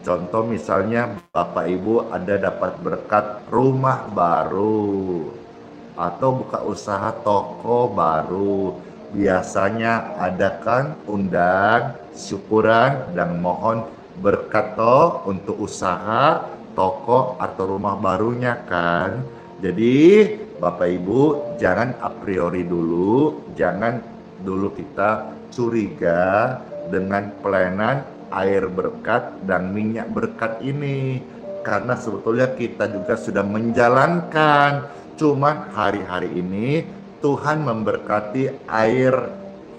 Speaker 2: Contoh misalnya Bapak Ibu ada dapat berkat rumah baru atau buka usaha toko baru. Biasanya adakan undang syukuran dan mohon berkat untuk usaha toko atau rumah barunya kan. Jadi Bapak Ibu jangan a priori dulu, jangan dulu kita curiga dengan pelayanan air berkat dan minyak berkat ini, karena sebetulnya kita juga sudah menjalankan, Cuman hari-hari ini Tuhan memberkati air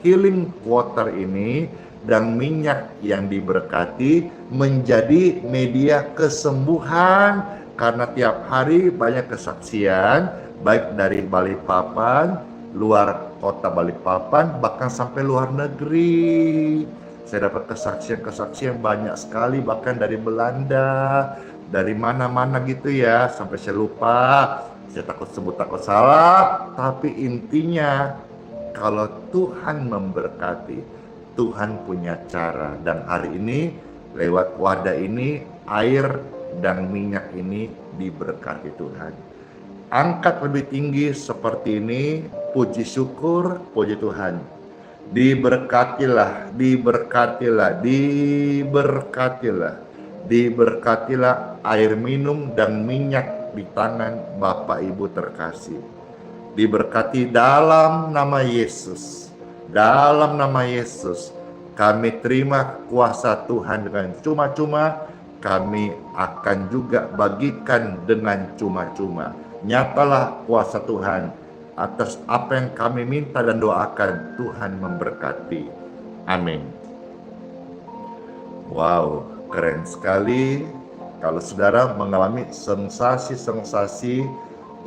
Speaker 2: healing water ini dan minyak yang diberkati menjadi media kesembuhan, karena tiap hari banyak kesaksian baik dari Balikpapan, luar kota Balikpapan, bahkan sampai luar negeri. Saya dapat kesaksian-kesaksian banyak sekali, bahkan dari Belanda, dari mana-mana gitu ya, sampai saya lupa. Saya takut salah, tapi intinya kalau Tuhan memberkati, Tuhan punya cara. Dan hari ini lewat wadah ini, air dan minyak ini diberkati Tuhan. Angkat lebih tinggi seperti ini, puji syukur, puji Tuhan. Diberkatilah, diberkatilah, diberkatilah, diberkatilah air minum dan minyak di tangan Bapak Ibu terkasih. Diberkati dalam nama Yesus. Dalam nama Yesus, kami terima kuasa Tuhan dengan cuma-cuma. Kami akan juga bagikan dengan cuma-cuma. Nyatalah kuasa Tuhan atas apa yang kami minta dan doakan. Tuhan memberkati. Amin. Wow, keren sekali kalau saudara mengalami sensasi-sensasi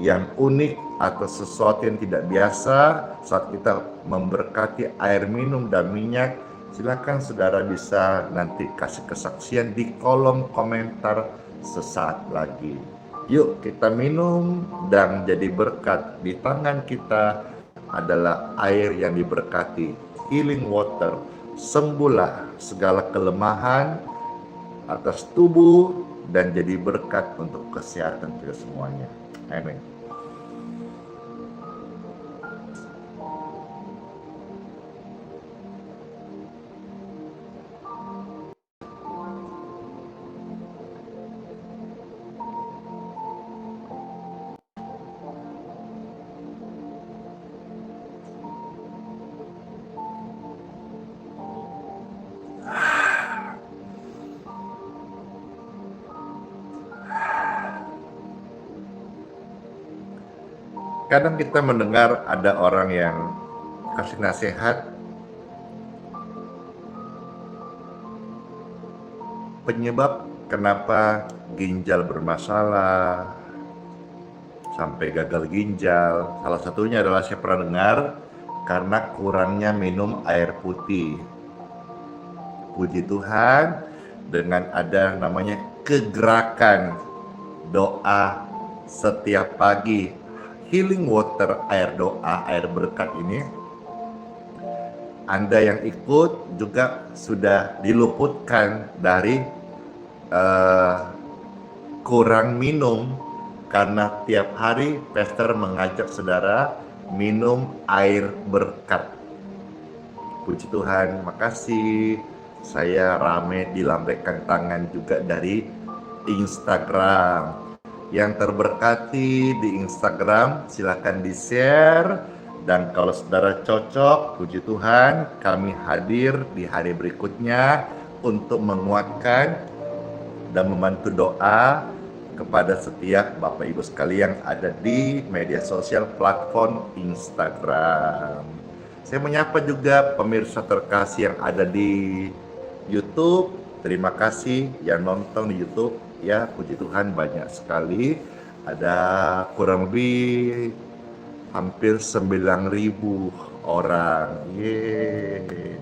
Speaker 2: yang unik atau sesuatu yang tidak biasa saat kita memberkati air minum dan minyak. Silakan saudara bisa nanti kasih kesaksian di kolom komentar sesaat lagi. Yuk kita minum dan jadi berkat. Di tangan kita adalah air yang diberkati, healing water. Sembuhlah segala kelemahan atas tubuh dan jadi berkat untuk kesehatan kita semuanya. Amin. Kadang kita mendengar ada orang yang kasih nasihat, penyebab kenapa ginjal bermasalah, sampai gagal ginjal. Salah satunya adalah saya pernah dengar karena kurangnya minum air putih. Puji Tuhan, dengan ada namanya kegerakan doa setiap pagi, healing water, air doa, air berkat ini, Anda yang ikut juga sudah diluputkan dari kurang minum, karena tiap hari pastor mengajak saudara minum air berkat. Puji Tuhan, makasih. Saya rame dilambaikan tangan juga dari Instagram. Yang terberkati di Instagram silakan di-share, dan kalau saudara cocok, puji Tuhan, kami hadir di hari berikutnya untuk menguatkan dan membantu doa kepada setiap Bapak Ibu sekalian yang ada di media sosial platform Instagram. Saya menyapa juga pemirsa terkasih yang ada di YouTube. Terima kasih yang nonton di YouTube. Ya, puji Tuhan banyak sekali. Ada kurang lebih hampir 9.000 orang. Yeay.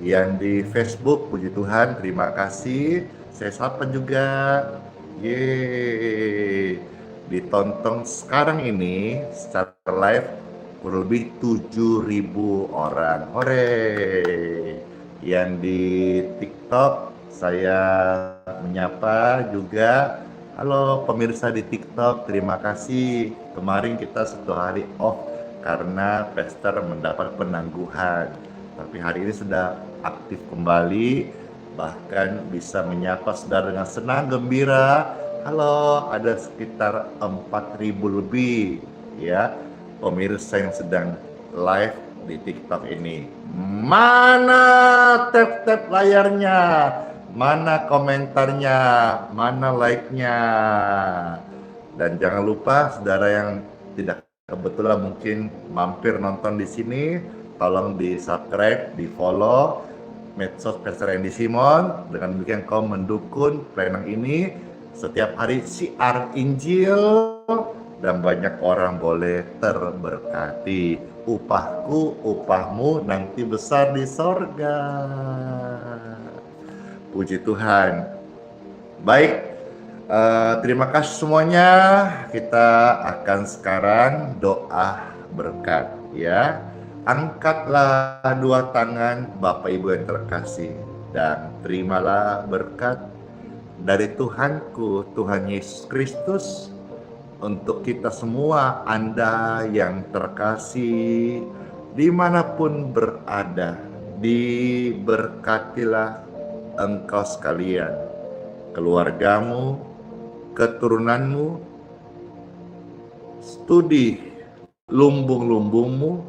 Speaker 2: Yang di Facebook, puji Tuhan, terima kasih. Saya sapa juga. Yeay. Ditonton sekarang ini secara live kurang lebih 7.000 orang. Hore. Yang di TikTok saya menyapa juga. Halo pemirsa di TikTok, terima kasih. Kemarin kita 1 hari off karena pastor mendapat penangguhan. Tapi hari ini sudah aktif kembali, bahkan bisa menyapa saudara dengan senang gembira. Halo, ada sekitar 4.000 lebih ya pemirsa yang sedang live di TikTok ini. Mana tap-tap layarnya? Mana komentarnya? Mana like-nya? Dan jangan lupa saudara yang tidak kebetulan mungkin mampir nonton di sini, tolong di subscribe, di follow medsos Pastor Andy Simon. Dengan demikian kau mendukung pelayanan ini, setiap hari siar Injil dan banyak orang boleh terberkati. Upahku, upahmu nanti besar di sorga. Puji Tuhan. Baik, terima kasih semuanya. Kita akan sekarang doa berkat, ya. Angkatlah dua tangan Bapak Ibu yang terkasih dan terimalah berkat dari Tuhanku, Tuhan Yesus Kristus, untuk kita semua. Anda yang terkasih dimanapun berada, diberkatilah engkau sekalian, keluargamu, keturunanmu, studi lumbung-lumbungmu,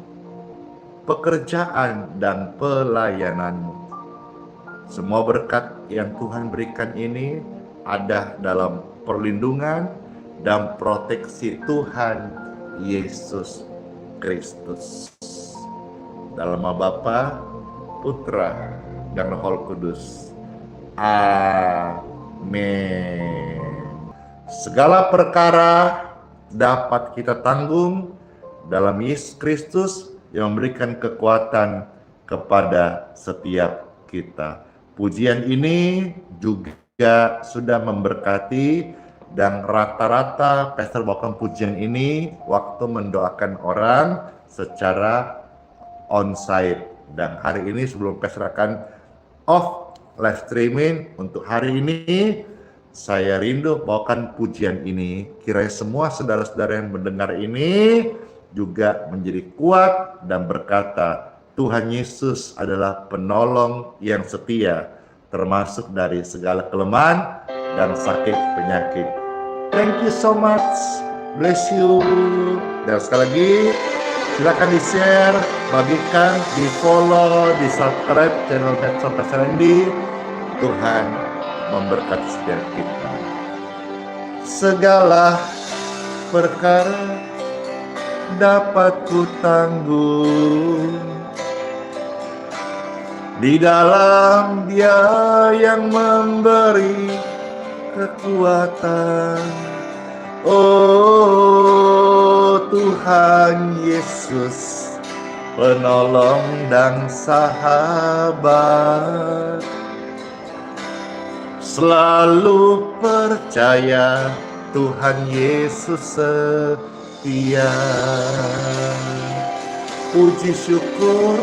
Speaker 2: pekerjaan dan pelayananmu. Semua berkat yang Tuhan berikan ini ada dalam perlindungan dan proteksi Tuhan Yesus Kristus. Dalam nama Bapa, Putra, dan Roh Kudus. Amin. Segala perkara dapat kita tanggung dalam Yesus Kristus yang memberikan kekuatan kepada setiap kita. Pujian ini juga sudah memberkati, dan rata-rata pastor bawakan pujian ini waktu mendoakan orang secara onsite. Dan hari ini sebelum pastor akan off live streaming untuk hari ini, saya rindu bawakan pujian ini. Kiranya semua saudara-saudara yang mendengar ini juga menjadi kuat dan berkata, Tuhan Yesus adalah penolong yang setia, termasuk dari segala kelemahan dan sakit penyakit. Thank you so much. Bless you. Dan sekali lagi, silakan di-share, bagikan, di-follow, di-subscribe channel Medsos Pastor Andy. Tuhan memberkati setiap kita. Segala perkara dapat ku tanggung di dalam Dia yang memberi kekuatan. Oh Tuhan Yesus, penolong dan sahabat, selalu percaya Tuhan Yesus setia. Puji syukur,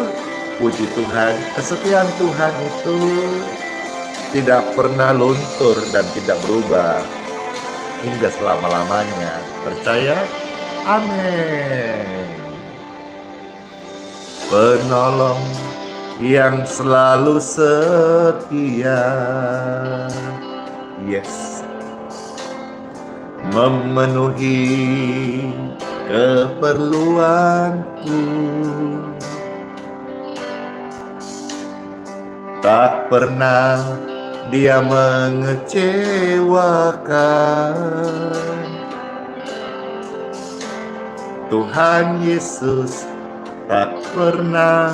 Speaker 2: puji Tuhan, kesetiaan Tuhan itu tidak pernah luntur dan tidak berubah hingga selama-lamanya. Percaya? Amin. Penolong yang selalu setia, yes, memenuhi keperluanku, tak pernah Dia mengecewakan. Tuhan Yesus tak pernah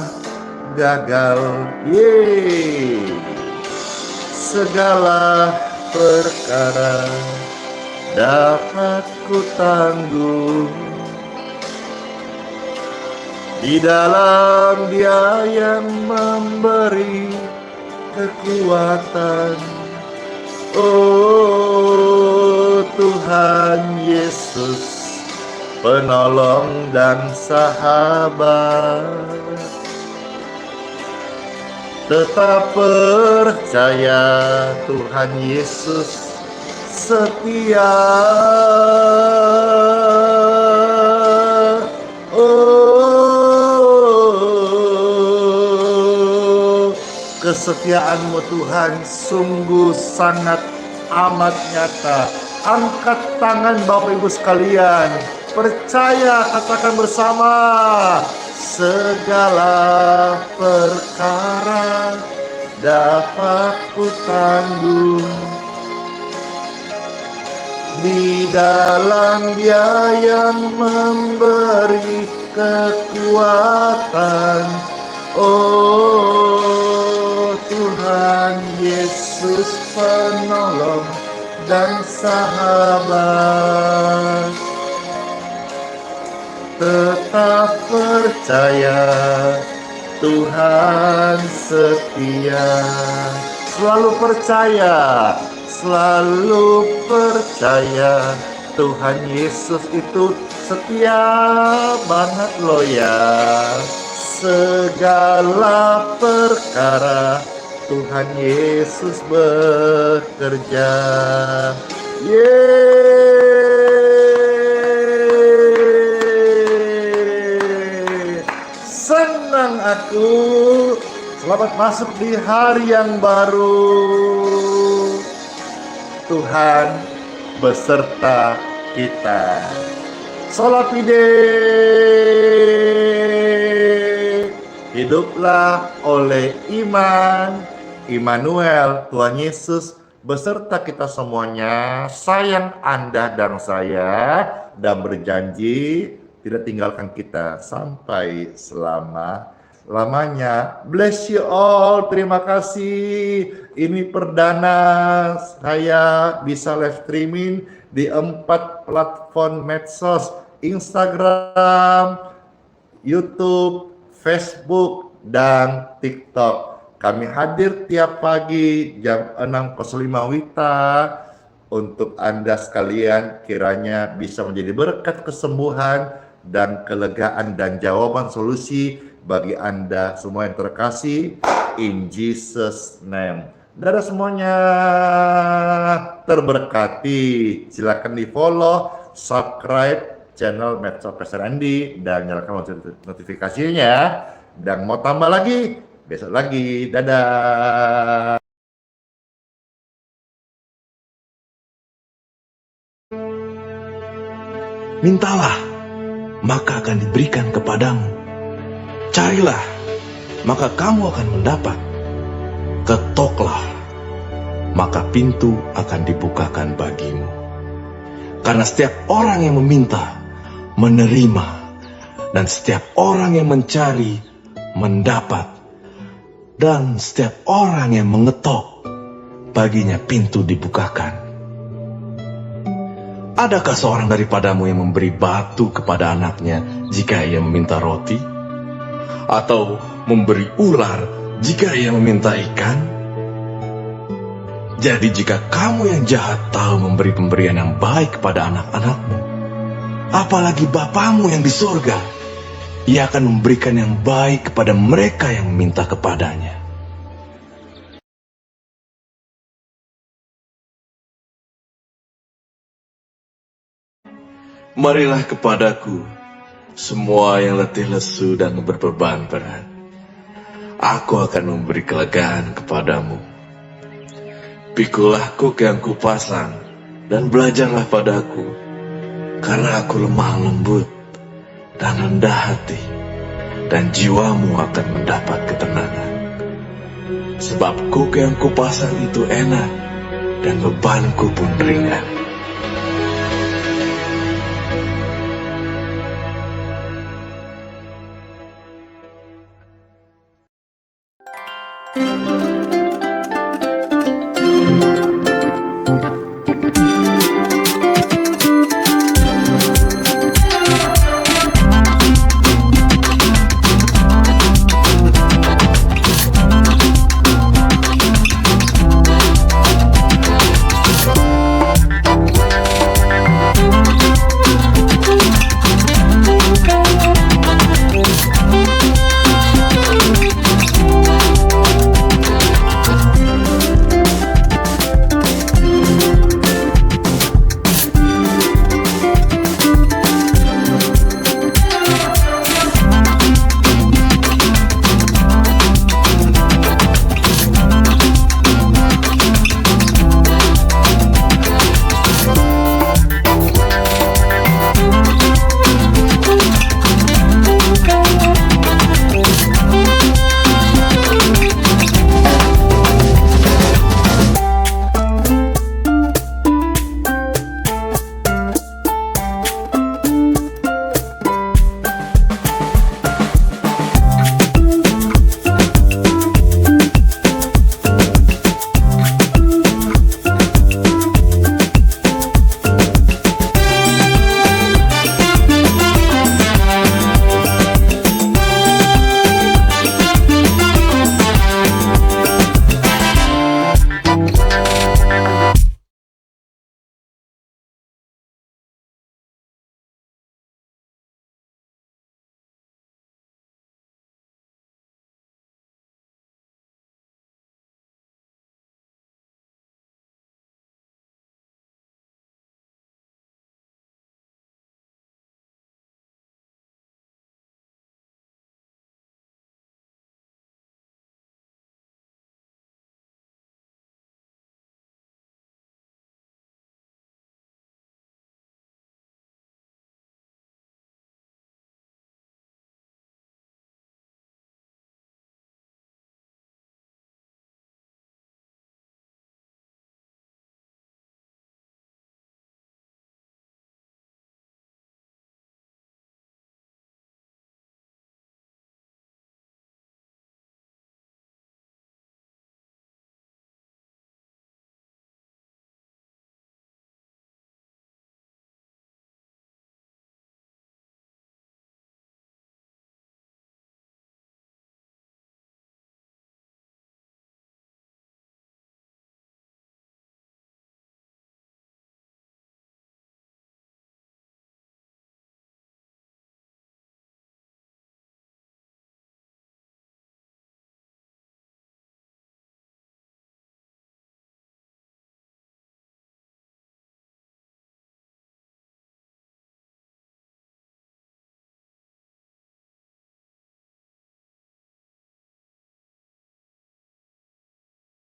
Speaker 2: gagal. Yeay. Segala perkara dapat ku tanggung di dalam Dia yang memberi kekuatan. Oh Tuhan Yesus, penolong dan sahabat, tetap percaya Tuhan Yesus setia. Kesetiaan-Mu Tuhan sungguh sangat amat nyata. Angkat tangan Bapak Ibu sekalian, percaya, katakan bersama, segala perkara dapat ku tanggung di dalam Dia yang memberi kekuatan. Oh Tuhan Yesus penolong dan sahabat, tetap percaya Tuhan setia. Selalu percaya, selalu percaya Tuhan Yesus itu setia banget loh ya. Segala perkara Tuhan Yesus bekerja. Yeay, senang aku. Selamat masuk di hari yang baru. Tuhan beserta kita. Sola Fide. Hiduplah oleh iman. Immanuel, Tuhan Yesus beserta kita semuanya, sayang Anda dan saya, dan berjanji tidak tinggalkan kita sampai selama-lamanya. Bless you all, terima kasih. Ini perdana saya bisa live streaming di 4 platform medsos, Instagram, YouTube, Facebook, dan TikTok. Kami hadir tiap pagi jam 6.05 WITA untuk Anda sekalian, kiranya bisa menjadi berkat kesembuhan dan kelegaan dan jawaban solusi bagi Anda semua yang terkasih. In Jesus name. Dadah semuanya, terberkati. Silakan di follow, subscribe channel Medsos Pastor Andi dan nyalakan notifikasinya. Dan mau tambah lagi, besok lagi. Dadah.
Speaker 3: Mintalah, maka akan diberikan kepadamu. Carilah, maka kamu akan mendapat. Ketoklah, maka pintu akan dibukakan bagimu. Karena setiap orang yang meminta, menerima, dan setiap orang yang mencari, mendapat, dan setiap orang yang mengetok, baginya pintu dibukakan. Adakah seorang daripadamu yang memberi batu kepada anaknya jika ia meminta roti? Atau memberi ular jika ia meminta ikan? Jadi jika kamu yang jahat tahu memberi pemberian yang baik kepada anak-anakmu, apalagi Bapamu yang di surga, Ia akan memberikan yang baik kepada mereka yang meminta kepadanya. Marilah kepadaku, semua yang letih lesu dan berbeban berat. Aku akan memberi kelegaan kepadamu. Pikulah kuk yang kupasang, dan belajarlah padaku, karena aku lemah lembut dan rendah hati, dan jiwamu akan mendapat ketenangan. Sebab kuk yang kupasang itu enak, dan bebanku pun ringan.